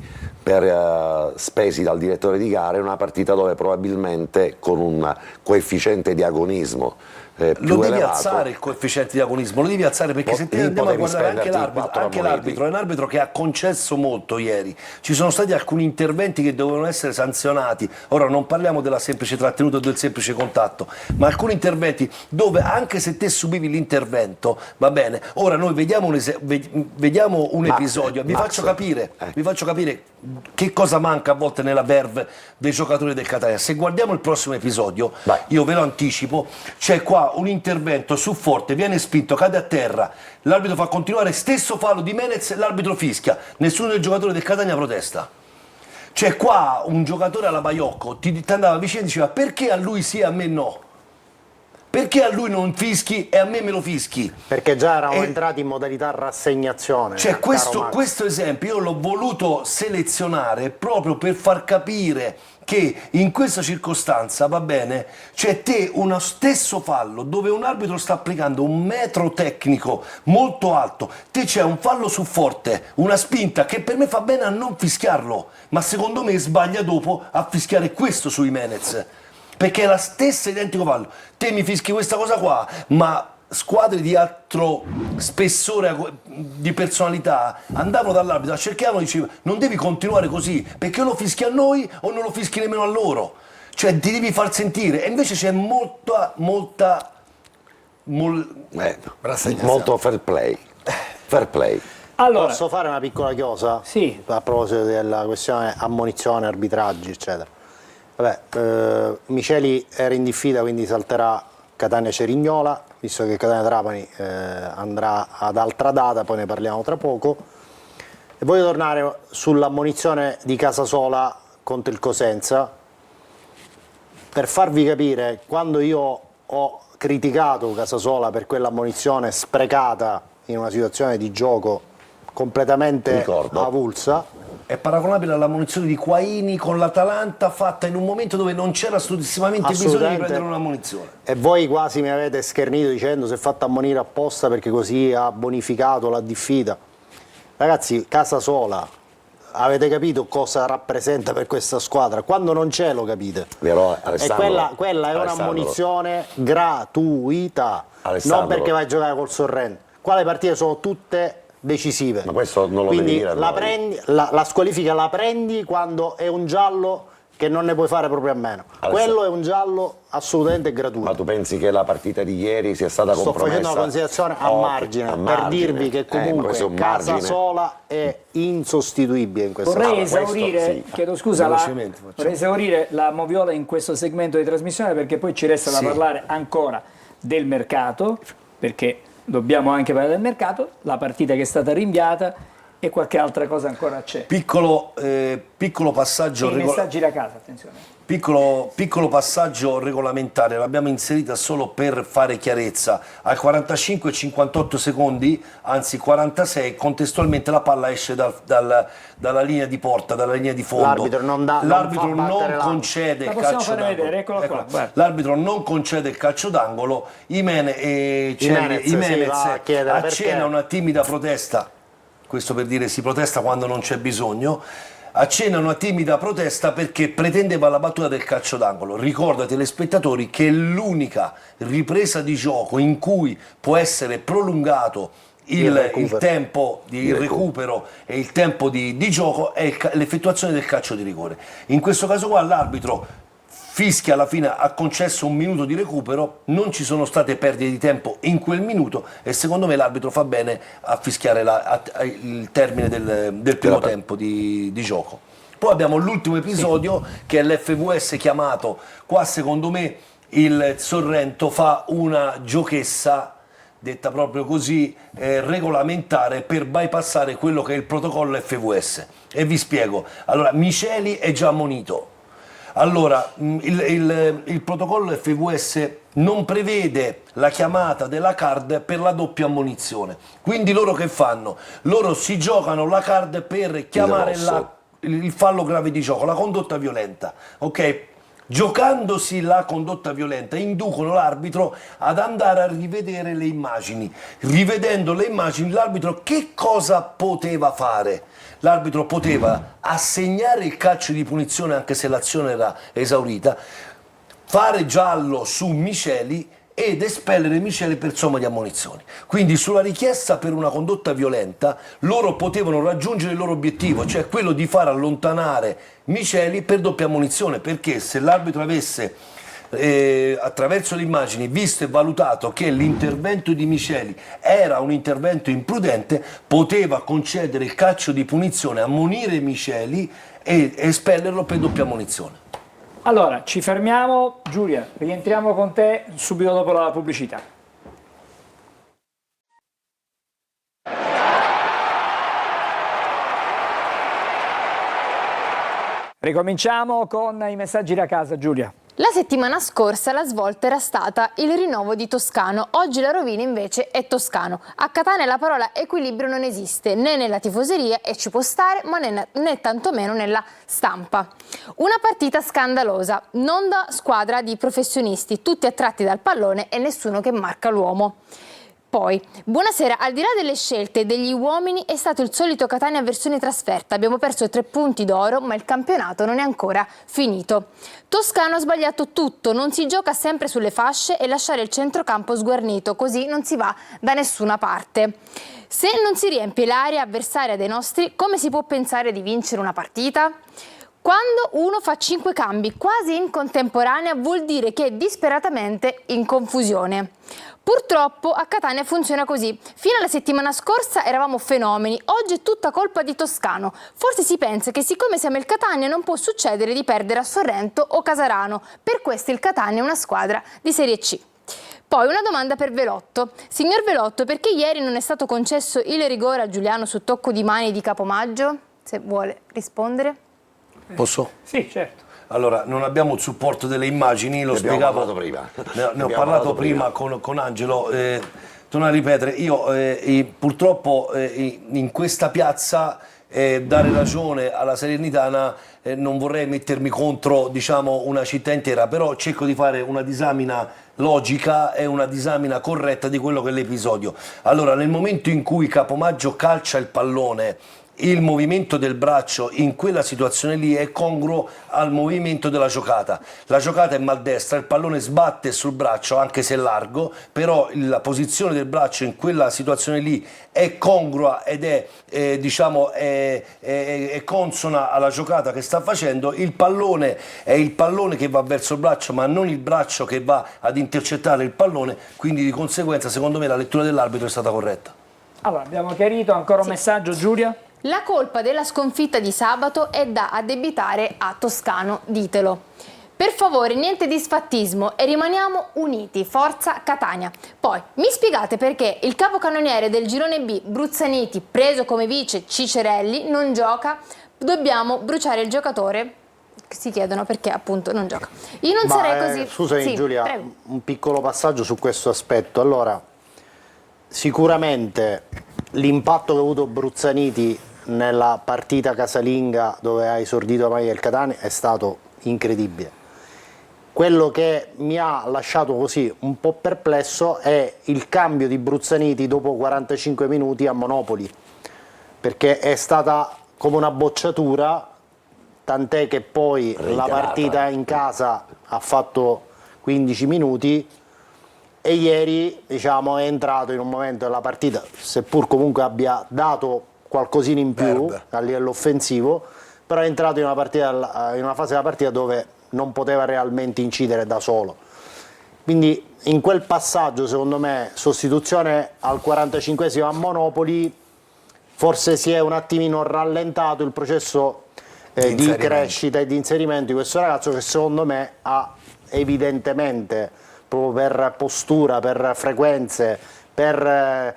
spesi dal direttore di gara in una partita dove probabilmente con un coefficiente di agonismo Lo più devi elevato, alzare il coefficiente di agonismo, lo devi alzare perché se te lì andiamo a potevi guardare anche spenderti l'arbitro, 4 moneti. è un arbitro che ha concesso molto ieri, ci sono stati alcuni interventi che dovevano essere sanzionati, ora non parliamo della semplice trattenuta o del semplice contatto, ma alcuni interventi dove anche se te subivi l'intervento, va bene, ora noi vediamo vediamo un episodio, vi faccio capire che cosa manca a volte nella verve dei giocatori del Catania. Se guardiamo il prossimo episodio, Vai. io ve lo anticipo, c'è qua un intervento su Forte, viene spinto, cade a terra, l'arbitro fa continuare, stesso fallo di Menez, l'arbitro fischia, nessuno dei giocatori del Catania protesta. C'è qua un giocatore alla Baiocco, ti andava vicino e diceva perché a lui sì e a me no? Perché a lui non fischi e a me lo fischi? Perché già eravamo E- entrati in modalità rassegnazione. Cioè caro Max. questo esempio io l'ho voluto selezionare proprio per far capire che in questa circostanza, va bene, c'è te uno stesso fallo dove un arbitro sta applicando un metro tecnico molto alto, te c'è un fallo su Forte, una spinta che per me fa bene a non fischiarlo, ma secondo me sbaglia dopo a fischiare questo sui Menez. Perché è la stessa identico fallo. Te mi fischi questa cosa qua, ma squadre di altro spessore di personalità andavano dall'arbitro, cercavano e dicevano non devi continuare così, perché o lo fischi a noi o non lo fischi nemmeno a loro. Cioè ti devi far sentire. E invece c'è Rassegnazione. molto fair play. Fair play. Allora, Posso fare una piccola cosa? Sì. A proposito della questione ammonizione, arbitraggi, eccetera. Vabbè, Miceli era in diffida, quindi salterà Catania-Cerignola, visto che Catania-Trapani andrà ad altra data, poi ne parliamo tra poco. E voglio tornare sull'ammonizione di Casasola contro il Cosenza, per farvi capire, quando io ho criticato Casasola per quell'ammonizione sprecata in una situazione di gioco completamente Ricordo. avulsa, è paragonabile alla munizione di Quaini con l'Atalanta fatta in un momento dove non c'era assolutissimamente bisogno di Assolutamente. prendere una munizione. e voi quasi mi avete schernito dicendo si è fatta ammonire apposta perché così ha bonificato la diffida. Ragazzi, Casasola, avete capito cosa rappresenta per questa squadra? Quando non c'è lo capite. Vero, E Alessandro? quella è Alessandro. un'ammonizione gratuita, Alessandro. non perché vai a giocare col Sorrento. Qua le partite sono tutte decisive. Ma questo non lo devi Quindi dire a la, noi. prendi, la squalifica la prendi quando è un giallo che non ne puoi fare proprio a meno. Quello è un giallo assolutamente gratuito. Ma tu pensi che la partita di ieri sia stata Sto compromessa? facendo una considerazione a Oh, margine, a per margine. dirvi che questo è comunque un margine. Casasola è insostituibile in questa vorrei squadra. esaurire, sì. chiedo scusa, Velocemente facciamo. vorrei esaurire la moviola in questo segmento di trasmissione perché poi ci resta da Sì. parlare ancora del mercato, perché dobbiamo anche parlare del mercato, la partita che è stata rinviata e qualche altra cosa ancora c'è. Piccolo passaggio E i messaggi da casa, attenzione. Piccolo passaggio regolamentare, l'abbiamo inserita solo per fare chiarezza. Al 45 e 58 secondi, anzi 46, contestualmente la palla esce dalla linea di porta, dalla linea di fondo. L'arbitro non dà- non L'arbitro fa non battere l'angolo. concede La il possiamo calcio fare d'angolo. vedere, eccola qua, guarda. L'arbitro non concede il calcio d'angolo, Jimenez si va a chiedere perché. accenna una timida protesta, questo per dire si protesta quando non c'è bisogno, accenna una timida protesta perché pretendeva la battuta del calcio d'angolo. Ricordo ai telespettatori che l'unica ripresa di gioco in cui può essere prolungato il tempo di recupero e il tempo di gioco è l'effettuazione del calcio di rigore. In questo caso qua l'arbitro fischia, alla fine ha concesso un minuto di recupero, non ci sono state perdite di tempo in quel minuto e secondo me l'arbitro fa bene a fischiare il termine del primo tempo di gioco. Poi abbiamo l'ultimo episodio che è l'FVS chiamato, qua secondo me il Sorrento fa una giochessa, detta proprio così, regolamentare per bypassare quello che è il protocollo FVS. E vi spiego. Allora, Miceli è già ammonito. Allora, il protocollo FVS non prevede la chiamata della card per la doppia ammonizione. Quindi loro che fanno? Loro si giocano la card per chiamare il fallo grave di gioco, la condotta violenta, ok? Giocandosi la condotta violenta inducono l'arbitro ad andare a rivedere le immagini. Rivedendo le immagini, l'arbitro che cosa poteva fare? L'arbitro poteva assegnare il calcio di punizione anche se l'azione era esaurita, fare giallo su Miceli ed espellere Miceli per somma di ammonizioni. Quindi sulla richiesta per una condotta violenta loro potevano raggiungere il loro obiettivo, cioè quello di far allontanare Miceli per doppia ammonizione, perché se l'arbitro avesse attraverso le immagini visto e valutato che l'intervento di Miceli era un intervento imprudente, poteva concedere il calcio di punizione, ammonire Miceli e espellerlo per doppia ammonizione. Allora, ci fermiamo. Giulia, rientriamo con te subito dopo la pubblicità. Ricominciamo con i messaggi da casa, Giulia. La settimana scorsa la svolta era stata il rinnovo di Toscano, oggi la rovina invece è Toscano. A Catania la parola equilibrio non esiste né nella tifoseria, e ci può stare, ma né tantomeno nella stampa. Una partita scandalosa, non da squadra di professionisti, tutti attratti dal pallone e nessuno che marca l'uomo. Poi, buonasera, al di là delle scelte degli uomini è stato il solito Catania versione trasferta, abbiamo perso 3 punti d'oro ma il campionato non è ancora finito. Toscano ha sbagliato tutto, non si gioca sempre sulle fasce e lasciare il centrocampo sguarnito, così non si va da nessuna parte. Se non si riempie l'area avversaria dei nostri, come si può pensare di vincere una partita? Quando uno fa 5 cambi quasi in contemporanea vuol dire che è disperatamente in confusione. Purtroppo a Catania funziona così. Fino alla settimana scorsa eravamo fenomeni, oggi è tutta colpa di Toscano. Forse si pensa che siccome siamo il Catania non può succedere di perdere a Sorrento o Casarano. Per questo il Catania è una squadra di Serie C. Poi una domanda per Velotto. Signor Velotto, perché ieri non è stato concesso il rigore a Giuliano su tocco di mani di Capomaggio? Se vuole rispondere. Posso? Sì, certo. Allora, non abbiamo il supporto delle immagini, lo spiegavo prima. Ne ho parlato prima con Angelo. Torno a ripetere, io purtroppo in questa piazza dare ragione alla Salernitana non vorrei mettermi contro, diciamo, una città intera, però cerco di fare una disamina logica e una disamina corretta di quello che è l'episodio. Allora, nel momento in cui Capomaggio calcia il pallone, il movimento del braccio in quella situazione lì è congruo al movimento della giocata. La giocata è maldestra, il pallone sbatte sul braccio anche se è largo, però la posizione del braccio in quella situazione lì è congrua ed è diciamo è consona alla giocata che sta facendo. Il pallone è il pallone che va verso il braccio, ma non il braccio che va ad intercettare il pallone, quindi di conseguenza secondo me la lettura dell'arbitro è stata corretta. Allora, abbiamo chiarito, ancora un messaggio, Giulia? La colpa della sconfitta di sabato è da addebitare a Toscano, ditelo. Per favore, niente di sfattismo e rimaniamo uniti, forza Catania. Poi, mi spiegate perché il capocannoniere del girone B, Bruzzaniti, preso come vice Cicerelli, non gioca, dobbiamo bruciare il giocatore? Si chiedono perché appunto non gioca. Io non sarei così... Scusami sì, Giulia, prego. un piccolo passaggio su questo aspetto. Allora, sicuramente l'impatto che ha avuto Bruzzaniti nella partita casalinga dove ha esordito la maglia del Catania è stato incredibile. Quello che mi ha lasciato così un po' perplesso è il cambio di Bruzzaniti dopo 45 minuti a Monopoli, perché è stata come una bocciatura, tant'è che poi la partita in casa ha fatto 15 minuti e ieri, diciamo, è entrato in un momento della partita, seppur comunque abbia dato qualcosina in più a livello offensivo, però è entrato in una partita, in una fase della partita dove non poteva realmente incidere da solo. Quindi in quel passaggio, secondo me, sostituzione al 45esimo a Monopoli, forse si è un attimino rallentato il processo di crescita e di inserimento di questo ragazzo, che secondo me ha evidentemente, proprio per postura, per frequenze, per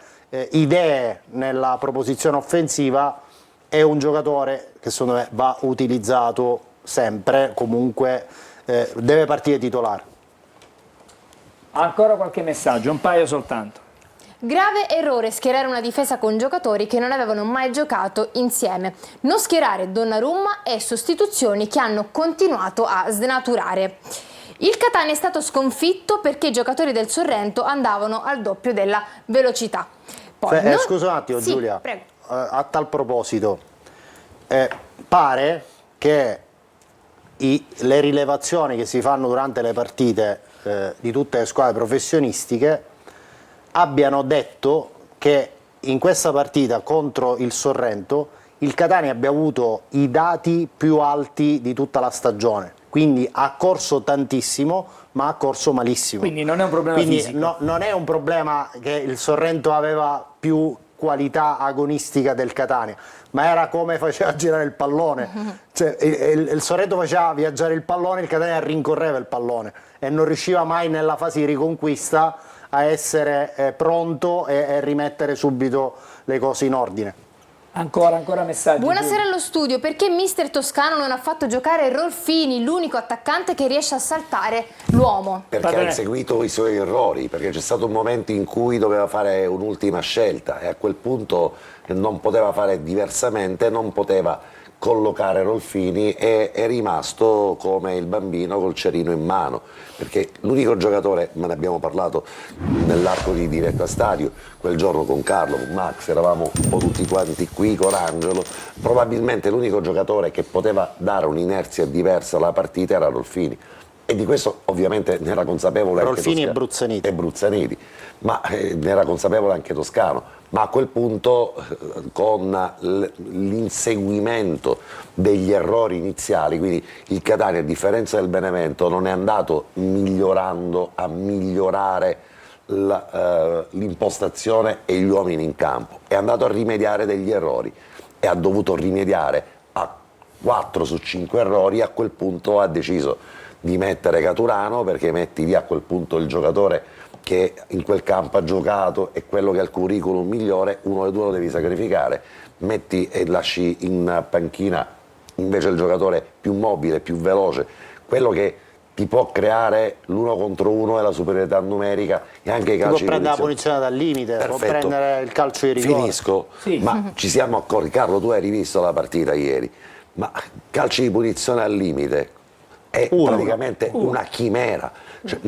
idee nella proposizione offensiva, è un giocatore che secondo me va utilizzato sempre, comunque deve partire titolare. Ancora qualche messaggio, un paio soltanto. Grave errore schierare una difesa con giocatori che non avevano mai giocato insieme. Non schierare Donnarumma e sostituzioni che hanno continuato a snaturare. Il Catania è stato sconfitto perché i giocatori del Sorrento andavano al doppio della velocità. Poi, scusa un attimo, sì, Giulia, prego. a tal proposito, pare che le rilevazioni che si fanno durante le partite di tutte le squadre professionistiche abbiano detto che in questa partita contro il Sorrento il Catania abbia avuto i dati più alti di tutta la stagione, quindi ha corso tantissimo ma ha corso malissimo. Quindi non è un problema fisico. Non è un problema che il Sorrento aveva più qualità agonistica del Catania, ma era come faceva girare il pallone. Cioè, il Sorrento faceva viaggiare il pallone, il Catania rincorreva il pallone e non riusciva mai nella fase di riconquista a essere pronto e rimettere subito le cose in ordine. Ancora messaggi. Buonasera allo studio. Perché mister Toscano non ha fatto giocare Rolfini, l'unico attaccante che riesce a saltare l'uomo? Perché ha inseguito i suoi errori, perché c'è stato un momento in cui doveva fare un'ultima scelta e a quel punto non poteva fare diversamente, non poteva collocare Rolfini e è rimasto come il bambino col cerino in mano, perché l'unico giocatore, ma ne abbiamo parlato nell'arco di Diretta Stadio, quel giorno con Carlo, con Max, eravamo un po' tutti quanti qui con Angelo, probabilmente l'unico giocatore che poteva dare un'inerzia diversa alla partita era Rolfini. E di questo ovviamente ne era consapevole Rolfini anche e Bruzzaniti, ma ne era consapevole anche Toscano. Ma a quel punto, con l'inseguimento degli errori iniziali, quindi il Catania, a differenza del Benevento, non è andato migliorando a migliorare l'impostazione e gli uomini in campo, è andato a rimediare degli errori e ha dovuto rimediare a 4 su 5 errori. A quel punto ha deciso di mettere Caturano, perché metti via a quel punto il giocatore che in quel campo ha giocato e quello che ha il curriculum migliore, uno dei due lo devi sacrificare, metti e lasci in panchina invece il giocatore più mobile, più veloce, quello che ti può creare l'uno contro uno e la superiorità numerica e anche i calci di punizione. Può prendere la punizione dal limite, Perfetto. può prendere il calcio di rigore. Finisco, Sì. ma ci siamo accorti, Carlo, tu hai rivisto la partita ieri, ma calci di punizione al limite è praticamente una chimera, cioè,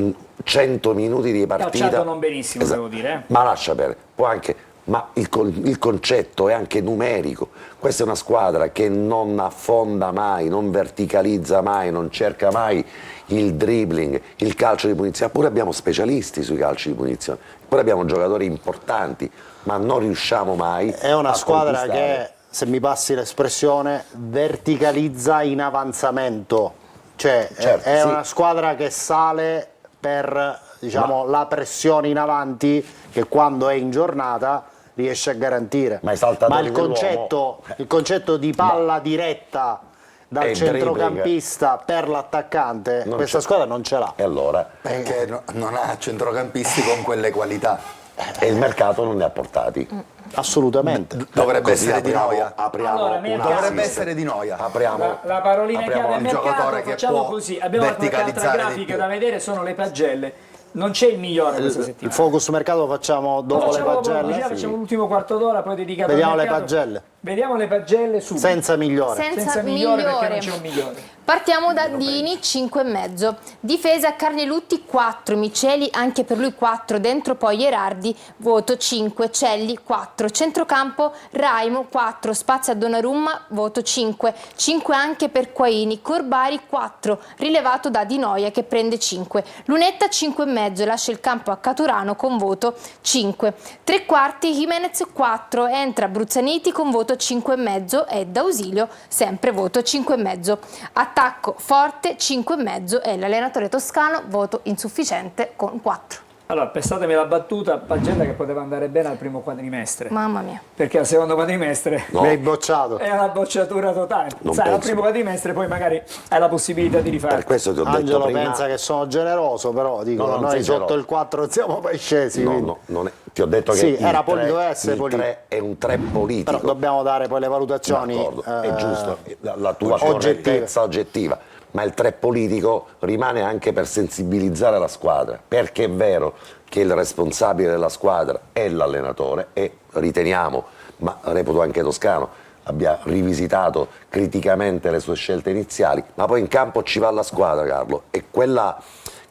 100 minuti di partita. Calciato non benissimo, devo dire. Ma lascia perdere, può anche, ma il concetto è anche numerico. Questa è una squadra che non affonda mai, non verticalizza mai, non cerca mai il dribbling, il calcio di punizione. Pure abbiamo specialisti sui calci di punizione, pure abbiamo giocatori importanti, ma non riusciamo mai. È una squadra conquistare. che, se mi passi l'espressione, verticalizza in avanzamento. Cioè, Certo, è sì. una squadra che sale per, diciamo, la pressione in avanti che quando è in giornata riesce a garantire. Ma i saltatori il concetto di palla diretta dal E centrocampista per l'attaccante, questa squadra non ce l'ha. E allora? Perché non ha centrocampisti con quelle qualità. E il mercato non ne ha portati. Assolutamente. Dovrebbe Così essere di noia. apriamo Allora, una Dovrebbe assist. essere di noia. Apriamo La parolina apriamo chiave al un giocatore mercato, che facciamo può così, abbiamo qualche altra verticalizzare di grafica più. da vedere, sono le pagelle, non c'è il migliore questa Il settimana. focus mercato lo facciamo dopo le Facciamo dopo la pagelle. pubblicità, facciamo l'ultimo quarto d'ora, poi dedicato Vediamo al le mercato. pagelle. Vediamo le pagelle subito. Senza migliore. Senza migliore perché migliore. non c'è un migliore. Partiamo da Dini, 5,5. Difesa Carnelutti 4, Miceli anche per lui 4, dentro poi Gerardi, voto 5, Celli 4, centrocampo Raimo 4, spazio a Donnarumma, voto 5, 5 anche per Quaini, Corbari 4, rilevato da Di Noia che prende 5, Lunetta 5,5 e lascia il campo a Caturano con voto 5, tre quarti Jimenez 4, entra Bruzzaniti con voto 5,5 e D'Ausilio sempre voto 5,5. Attacco forte 5,5 e l'allenatore toscano voto insufficiente con 4. Allora, passatemi la battuta, pagella che poteva andare bene al primo quadrimestre. Mamma mia. Perché al secondo quadrimestre No. Mi hai bocciato. è una bocciatura totale. Non Sai, al penso. primo quadrimestre poi magari hai la possibilità di Per rifare. questo ti ho detto Angelo prima. pensa che sono generoso, però dico, No, non noi sei sotto generoso. il 4 siamo mai scesi. No, quindi. no, non è- ti ho detto Sì, che era il essere il politico. 3 è un 3 politico. Però dobbiamo dare poi le valutazioni D'accordo, è giusto, la tua oggettive. correttezza oggettiva, ma il 3 politico rimane anche per sensibilizzare la squadra, perché è vero che il responsabile della squadra è l'allenatore e riteniamo, ma reputo anche Toscano, abbia rivisitato criticamente le sue scelte iniziali, ma poi in campo ci va la squadra, Carlo, e quella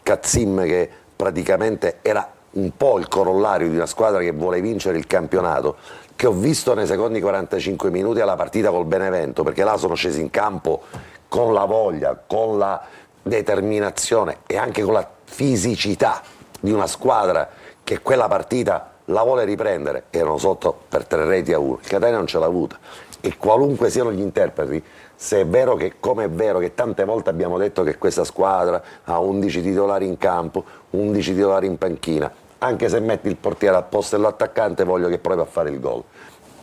Cazzim che praticamente era un po' il corollario di una squadra che vuole vincere il campionato, che ho visto nei secondi 45 minuti alla partita col Benevento, perché là sono scesi in campo con la voglia, con la determinazione e anche con la fisicità di una squadra che quella partita la vuole riprendere. Erano sotto per 3-1, il Catania non ce l'ha avuta, e qualunque siano gli interpreti, se è vero che, come è vero che tante volte abbiamo detto che questa squadra ha 11 titolari in campo, 11 titolari in panchina, anche se metti il portiere al posto dell'attaccante voglio che provi a fare il gol,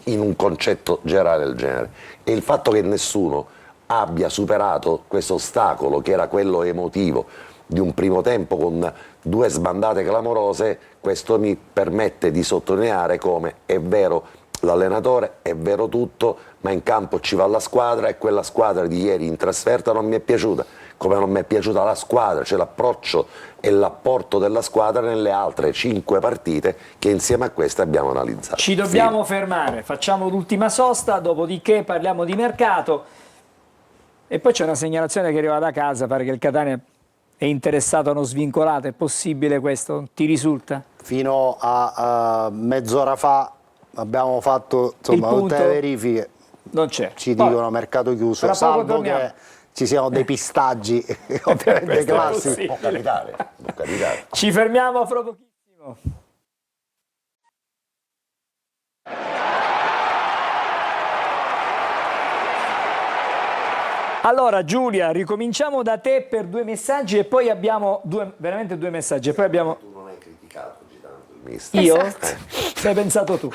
in un concetto generale del genere. E il fatto che nessuno abbia superato questo ostacolo, che era quello emotivo di un primo tempo con 2 sbandate clamorose, questo mi permette di sottolineare come è vero l'allenatore, è vero tutto, ma in campo ci va la squadra, e quella squadra di ieri in trasferta non mi è piaciuta, come non mi è piaciuta la squadra, cioè l'approccio e l'apporto della squadra nelle altre 5 partite che insieme a queste abbiamo analizzato. Ci dobbiamo fermare, facciamo l'ultima sosta, dopodiché parliamo di mercato e poi c'è una segnalazione che arriva da casa, pare che il Catania è interessato a uno svincolato, è possibile questo? Ti risulta? Fino a mezz'ora fa abbiamo fatto insomma Il tutte punto? le verifiche, Non c'è. ci Vabbè. dicono mercato chiuso, Tra poco salvo torniamo. che ci siano dei pistaggi ovviamente Questo è classici. possibile. Può capitare, può capitare. Ci fermiamo fra pochissimo. Allora Giulia, ricominciamo da te per 2 messaggi e poi abbiamo veramente 2 messaggi e poi abbiamo... Tu non hai criticato così tanto il mister. Io? Esatto. Ci hai pensato tu.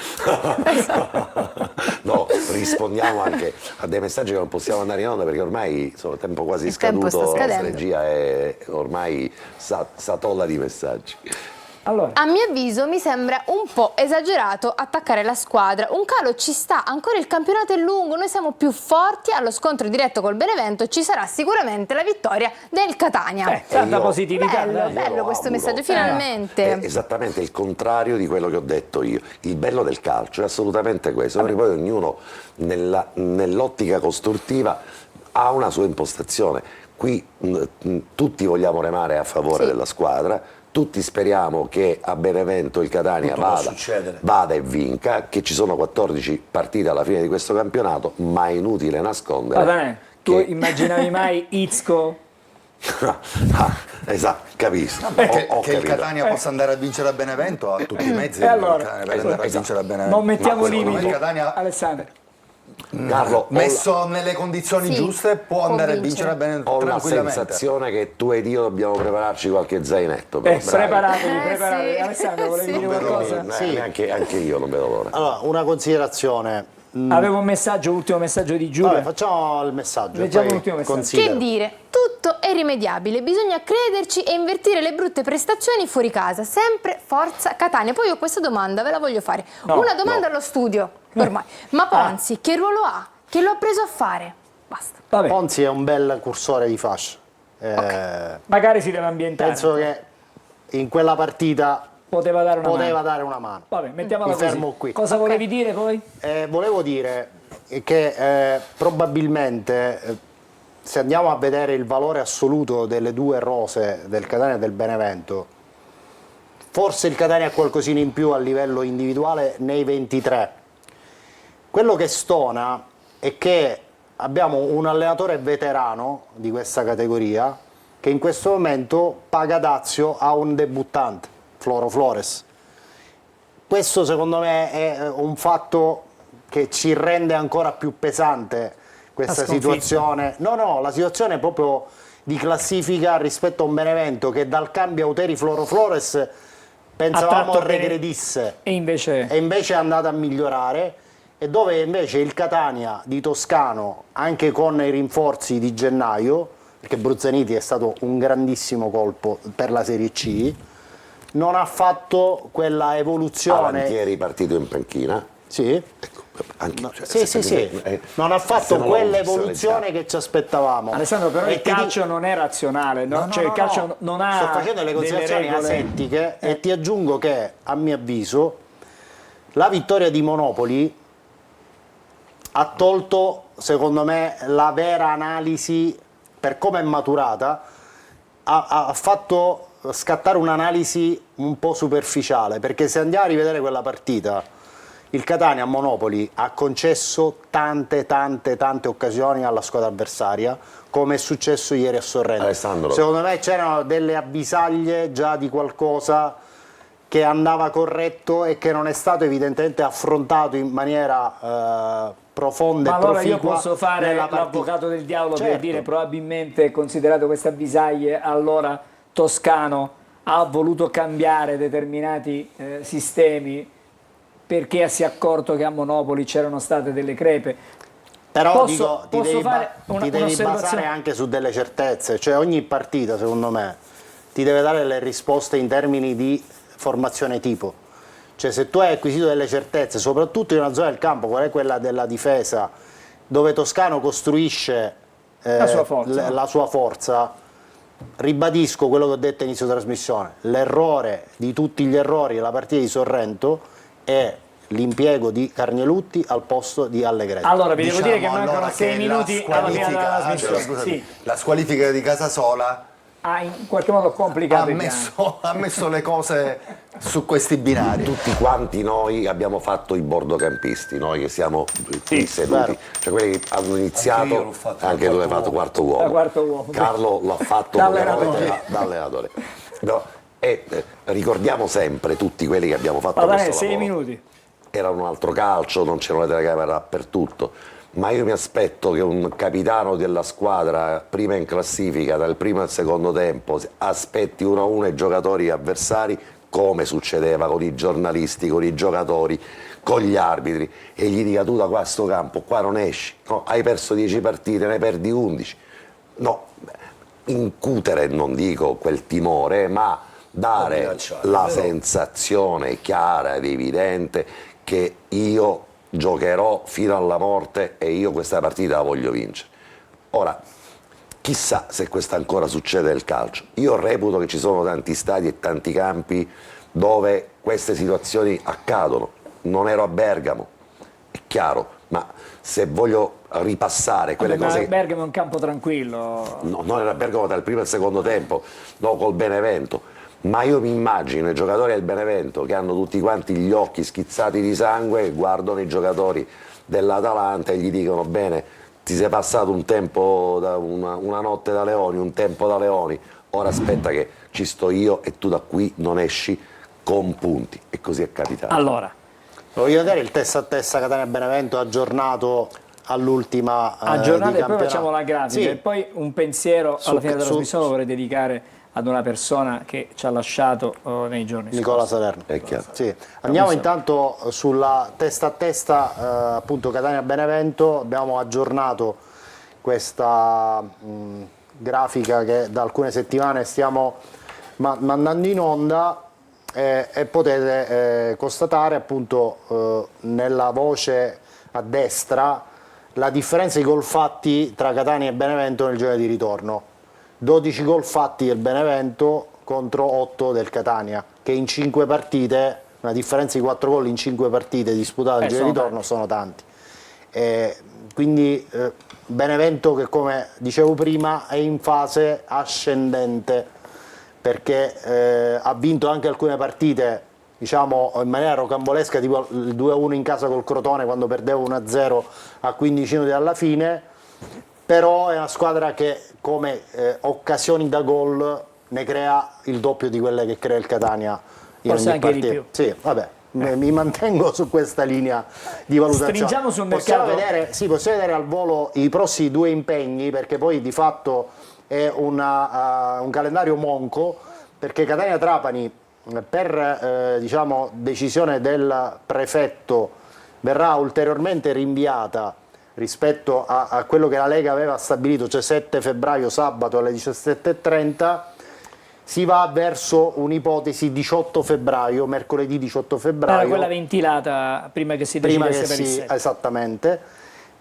No, rispondiamo anche a dei messaggi che non possiamo andare in onda perché ormai sono tempo quasi Il tempo scaduto, sta la scadendo. regia è ormai satolla di messaggi. Allora, A mio avviso mi sembra un po' esagerato attaccare la squadra. Un calo ci sta, ancora il campionato è lungo, noi siamo più forti, allo scontro diretto col Benevento ci sarà sicuramente la vittoria del Catania. tanta io- positività. Bello, dai. bello questo auguro. messaggio, finalmente. È esattamente il contrario di quello che ho detto io. Il bello del calcio è assolutamente questo, perché poi ognuno nell'ottica costruttiva ha una sua impostazione. Qui tutti vogliamo remare a favore Sì. della squadra, tutti speriamo che a Benevento il Catania Tutto può succedere. vada e vinca, che ci sono 14 partite alla fine di questo campionato, ma è inutile nascondere. Va bene, tu che- immaginavi mai Izco? Ah, esatto, capisco. Che, Ho che il capito. Catania possa andare a vincere a Benevento ha tutti i mezzi E allora, per andare a esatto. vincere a Benevento. Non mettiamo Ma secondo me limiti. il Catania, Alessandro. Carlo, messo nelle condizioni Sì, giuste, può andare a vincere a Benevento ho la tranquillamente. sensazione che tu ed io dobbiamo prepararci qualche zainetto. però, bravi. Preparatevi, preparatevi. sì. Alessandro, volevi Sì. dire Non vedo qualcosa? l'ora. Sì. Anche io non vedo l'ora. Allora, una considerazione. Avevo un messaggio, ultimo messaggio di Giulia. Vabbè, facciamo il messaggio. Leggiamo poi l'ultimo messaggio. considero. Che dire? Tutto è rimediabile, bisogna crederci e invertire le brutte prestazioni fuori casa. Sempre forza Catania. Poi io questa domanda ve la voglio fare. No, Una domanda allo studio, ormai. Ma Ponzi, che ruolo ha? Che lo ha preso a fare? Basta. Vabbè, Ponzi è un bel cursore di fascia. magari si deve ambientare. Penso che in quella partita Poteva dare una poteva mano. dare una mano. Vabbè, mettiamola Mi così. fermo qui. Cosa volevi dire poi? Volevo dire che probabilmente se andiamo a vedere il valore assoluto delle 2 rose del Catania e del Benevento, forse il Catania ha qualcosina in più a livello individuale nei 23. Quello che stona è che abbiamo un allenatore veterano di questa categoria che in questo momento paga dazio a un debuttante, Floro Flores. Questo secondo me è un fatto che ci rende ancora più pesante questa La sconfitta. situazione. No, la situazione è proprio di classifica rispetto a un Benevento che dal cambio Auteri Floro Flores pensavamo tratto regredisse e invece è andata a migliorare, e dove invece il Catania di Toscano, anche con i rinforzi di gennaio, perché Bruzzaniti è stato un grandissimo colpo per la Serie C, non ha fatto quella evoluzione. Avantieri partito in panchina. Sì. Ecco, anche, Sì. Non ha fatto quell'evoluzione che ci aspettavamo. Alessandro, però E il ti calcio non è razionale, no? Cioè il calcio non ha sto facendo le considerazioni delle regole. asettiche e ti aggiungo che, a mio avviso, la vittoria di Monopoli ha tolto, secondo me, la vera analisi per come è maturata, ha fatto scattare un'analisi un po' superficiale, perché se andiamo a rivedere quella partita, il Catania a Monopoli ha concesso tante occasioni alla squadra avversaria, come è successo ieri a Sorrento. Alessandro. Secondo me c'erano delle avvisaglie già di qualcosa che andava corretto e che non è stato evidentemente affrontato in maniera profonda Ma e allora io proficua posso fare nella partita. l'avvocato del diavolo per Certo. dire, probabilmente, considerato queste avvisaglie, allora Toscano ha voluto cambiare determinati sistemi perché si è accorto che a Monopoli c'erano state delle crepe. Però Posso ti devi, fare ti devi basare anche su delle certezze, cioè ogni partita, secondo me, ti deve dare le risposte in termini di formazione tipo. Cioè, se tu hai acquisito delle certezze, soprattutto in una zona del campo, qual è quella della difesa, dove Toscano costruisce La sua forza. la sua forza, ribadisco quello che ho detto all'inizio della trasmissione: l'errore di tutti gli errori della partita di Sorrento è l'impiego di Carnelutti al posto di Allegretti. Allora, vi devo dire che Diciamo, mancano allora, 6 che minuti la alla fine della squalifica, trasmissione. scusami, Sì, la squalifica di Casasola ha in qualche modo complicato ha il piano. messo le cose su questi binari. Tutti quanti noi abbiamo fatto i bordocampisti, noi che siamo qui seduti, vero. cioè quelli che hanno Anche io iniziato, l'ho fatto, anche tu hai fatto quarto uomo. Da quarto uomo. Carlo l'ha fatto Da allenatore. da allenatore. No, e ricordiamo sempre tutti quelli che abbiamo fatto Va bene, questo 6 lavoro. minuti. Era un altro calcio, non c'erano le telecamere dappertutto, ma io mi aspetto che un capitano della squadra prima in classifica dal primo al secondo tempo aspetti 1-1 i giocatori avversari, come succedeva con i giornalisti, con i giocatori, con gli arbitri, e gli dica: tu da questo campo qua non esci, no, hai perso 10 partite, ne perdi 11. No, incutere, non dico quel timore, ma dare la sensazione chiara ed evidente che io giocherò fino alla morte e io questa partita la voglio vincere. Ora, chissà se questo ancora succede nel calcio. Io reputo che ci sono tanti stadi e tanti campi dove queste situazioni accadono. Non ero a Bergamo, è chiaro, ma se voglio ripassare quelle Ma cose... Bergamo è un campo tranquillo. No, non era a Bergamo dal primo al secondo tempo, no, col Benevento. Ma io mi immagino i giocatori del Benevento che hanno tutti quanti gli occhi schizzati di sangue, guardano i giocatori dell'Atalanta e gli dicono: bene, ti sei passato un tempo, una notte da leoni, un tempo da leoni, ora aspetta che ci sto io e tu da qui non esci con punti. E così è capitato. Allora, Voglio vedere il testa a testa Catania-Benevento aggiornato all'ultima aggiornate di e poi campionato. facciamo la grafica. Sì. E poi un pensiero alla fine della trasmissione lo vorrei dedicare ad una persona che ci ha lasciato nei giorni Nicola scorsi. Salerno. È chiaro. Sì. Andiamo intanto sulla testa a testa, appunto Catania-Benevento. Abbiamo aggiornato questa grafica che da alcune settimane stiamo mandando in onda, e potete constatare appunto nella voce a destra la differenza di gol fatti tra Catania e Benevento nel girone di ritorno. 12 gol fatti del Benevento contro 8 del Catania, che in 5 partite, una differenza di 4 gol in 5 partite disputate nel girone di ritorno sono tanti. Quindi Benevento, che come dicevo prima è in fase ascendente, perché ha vinto anche alcune partite, diciamo, in maniera rocambolesca, tipo il 2-1 in casa col Crotone quando perdeva 1-0 a 15 minuti alla fine. Però è una squadra che come occasioni da gol ne crea il doppio di quelle che crea il Catania in Forse ogni anche di partita. più. Sì, vabbè, mi mantengo su questa linea di valutazione. Stringiamo sul possiamo mercato. possiamo vedere al volo i prossimi 2 impegni, perché poi di fatto è un calendario monco, perché Catania-Trapani per diciamo, decisione del prefetto verrà ulteriormente rinviata rispetto a quello che la Lega aveva stabilito, cioè 7 febbraio sabato alle 17:30, si va verso un'ipotesi 18 febbraio, mercoledì 18 febbraio. Era quella ventilata prima che si decidesse per il 7. Esattamente.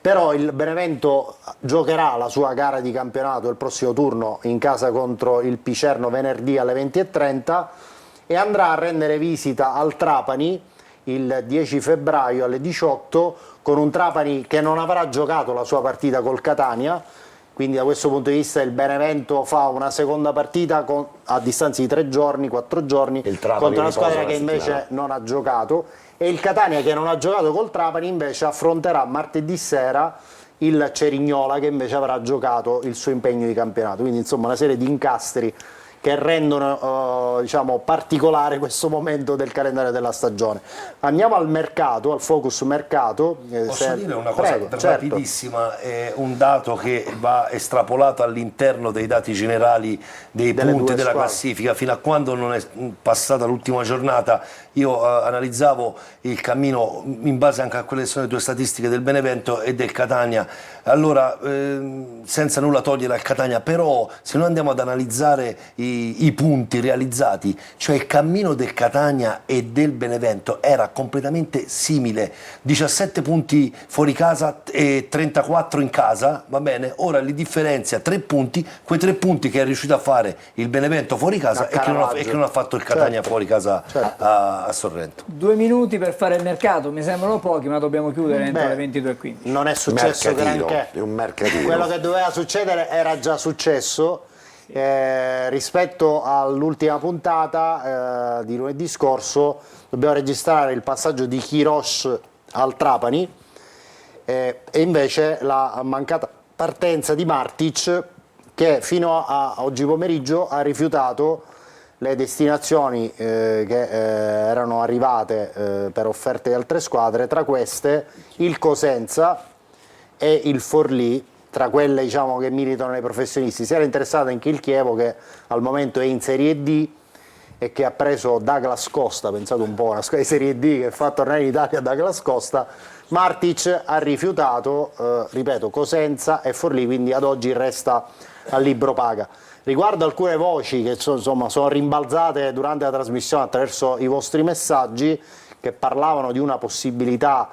Però il Benevento giocherà la sua gara di campionato, il prossimo turno, in casa contro il Picerno venerdì alle 20:30 e andrà a rendere visita al Trapani il 10 febbraio alle 18 con un Trapani che non avrà giocato la sua partita col Catania, quindi da questo punto di vista il Benevento fa una seconda partita a distanza di 3 giorni, 4 giorni contro una squadra che invece non ha giocato, e il Catania che non ha giocato col Trapani invece affronterà martedì sera il Cerignola che invece avrà giocato il suo impegno di campionato, quindi insomma una serie di incastri che rendono diciamo, particolare questo momento del calendario della stagione. Andiamo al mercato, al focus mercato. Posso dire una cosa rapidissima, è un dato che va estrapolato all'interno dei dati generali dei punti della classifica, fino a quando non è passata l'ultima giornata. Io analizzavo il cammino in base anche a quelle che sono le 2 statistiche del Benevento e del Catania. Allora, senza nulla togliere al Catania, però se noi andiamo ad analizzare i punti realizzati, cioè il cammino del Catania e del Benevento era completamente simile, 17 punti fuori casa e 34 in casa, va bene? Ora li differenzia 3 punti, quei 3 punti che è riuscito a fare il Benevento fuori casa e che non ha fatto il Catania fuori casa a Sorrento. 2 minuti per fare il mercato, mi sembrano pochi, ma dobbiamo chiudere entro le 22:15. Non è successo granché. È un mercatino. Quello che doveva succedere era già successo. Rispetto all'ultima puntata di lunedì scorso dobbiamo registrare il passaggio di Queiroz al Trapani e invece la mancata partenza di Martic, che fino a oggi pomeriggio ha rifiutato le destinazioni che erano arrivate per offerte di altre squadre, tra queste il Cosenza e il Forlì, tra quelle diciamo, che militano nei professionisti. Si era interessato anche il Chievo, che al momento è in Serie D e che ha preso Douglas Costa, pensate un po', una squadra di Serie D che fa tornare in Italia Douglas Costa. Martic ha rifiutato, ripeto, Cosenza e Forlì, quindi ad oggi resta al libro paga. Riguardo alcune voci che insomma, sono rimbalzate durante la trasmissione attraverso i vostri messaggi, che parlavano di una possibilità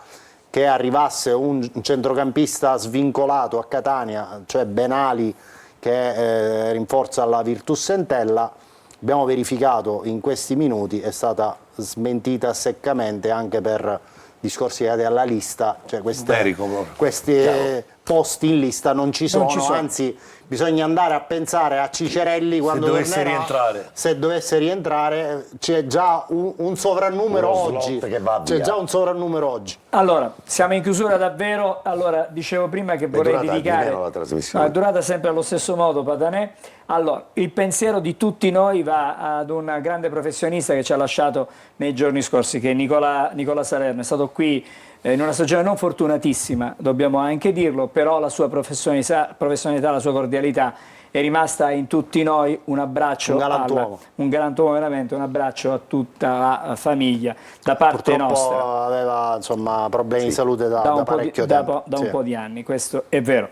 che arrivasse un centrocampista svincolato a Catania, cioè Benali, che rinforza la Virtus Entella, abbiamo verificato in questi minuti, è stata smentita seccamente anche per discorsi legati alla lista, cioè questi posti in lista non ci sono, anzi bisogna andare a pensare a Cicerelli quando se dovesse rientrare, c'è già un sovrannumero oggi. C'è già un sovrannumero oggi. Allora, siamo in chiusura davvero. Allora, dicevo prima che vorrei dedicare. La trasmissione è durata sempre allo stesso modo, Patanè. Allora, il pensiero di tutti noi va ad un grande professionista che ci ha lasciato nei giorni scorsi, che è Nicola Salerno. È stato qui in una stagione non fortunatissima, dobbiamo anche dirlo, però la sua professionalità, la sua cordialità è rimasta in tutti noi. Un abbraccio, un galantuomo veramente, un abbraccio a tutta la famiglia da parte Purtroppo nostra. Aveva insomma problemi di salute da parecchio tempo. Da un po' di anni, questo è vero.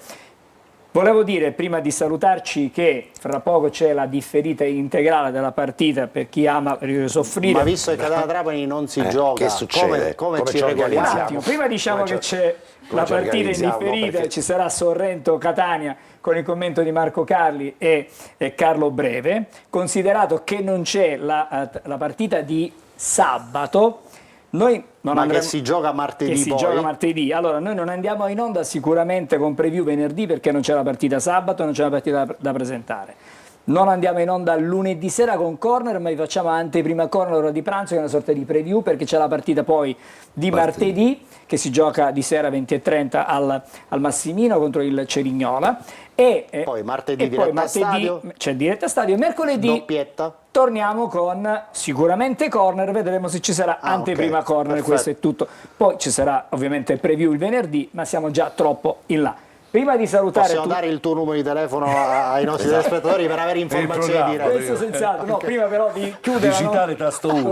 Volevo dire, prima di salutarci, che fra poco c'è la differita integrale della partita per chi ama soffrire. Ma visto che Catania Trapani non si gioca, che succede? Come ci regoliamo? Prima diciamo che c'è la partita in differita, ci sarà Sorrento-Catania con il commento di Marco Carli e Carlo Breve. Considerato che non c'è la partita di sabato, noi non che si gioca martedì. Allora noi non andiamo in onda sicuramente con preview venerdì, perché non c'è la partita sabato, non c'è la partita da presentare. Non andiamo in onda lunedì sera con Corner, ma vi facciamo anteprima Corner ora di pranzo, che è una sorta di preview, perché c'è la partita poi di martedì che si gioca di sera 20:30 al Massimino contro il Cerignola, e poi martedì c'è diretta stadio, e mercoledì doppietta. Torniamo con sicuramente Corner, vedremo se ci sarà anteprima Corner. Perfetto. Questo è tutto. Poi ci sarà ovviamente il preview il venerdì, ma siamo già troppo in là. prima di salutare Possiamo dare il tuo numero di telefono ai nostri telespettatori per avere informazioni dirette. questo senz'altro, no, prima però di chiudere Digitale tasto 1.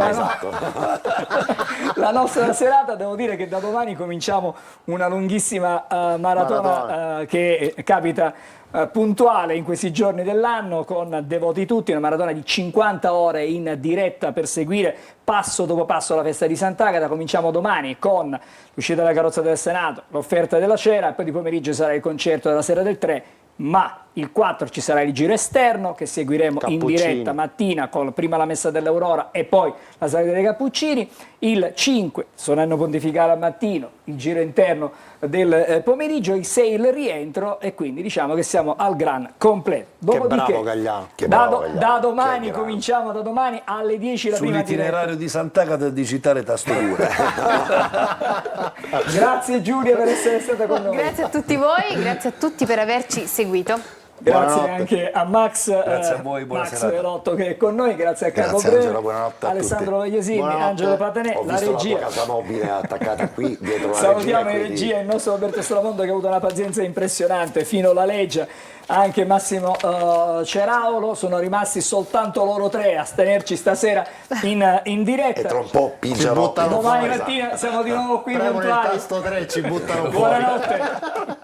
la nostra serata, devo dire che da domani cominciamo una lunghissima maratona che capita puntuale in questi giorni dell'anno con Devoti Tutti, una maratona di 50 ore in diretta per seguire passo dopo passo la festa di Sant'Agata. Cominciamo domani con l'uscita della carrozza del Senato, l'offerta della cena e poi di pomeriggio sarà il concerto della sera del 3, ma il 4 ci sarà il giro esterno che seguiremo in diretta mattina con prima la messa dell'Aurora e poi la salita dei Cappuccini, il 5 sonenno pontificale al mattino, il giro interno del pomeriggio, il 6 il rientro e quindi diciamo che siamo al gran completo. Dopodiché, bravo Gagliano. da domani cominciamo, da domani alle 10 la prima diretta. Sull'itinerario di Sant'Agata digitare tasto 2. Grazie Giulia per essere stata con noi. Grazie a tutti voi, grazie a tutti per averci seguito. Grazie Buonanotte. anche a Max, Grazie a voi, buona Max serata. Velotto che è con noi, grazie a Carlo Grazie, Breve, Angelo, buonanotte a Alessandro tutti. Vagliasini, Buonanotte. Angelo Patanè, Ho la visto la tua regia. casa nobile attaccata qui dietro la Salutiamo in quindi- regia il nostro Roberto Stramondo che ha avuto una pazienza impressionante fino alla legge, anche Massimo Ceraulo, sono rimasti soltanto loro tre a tenerci stasera in E diretta. tra un po' pigiano. buttano Domani fuori, mattina siamo di nuovo qui Premono il puntuali. tasto 3 e ci buttano fuori. Buonanotte.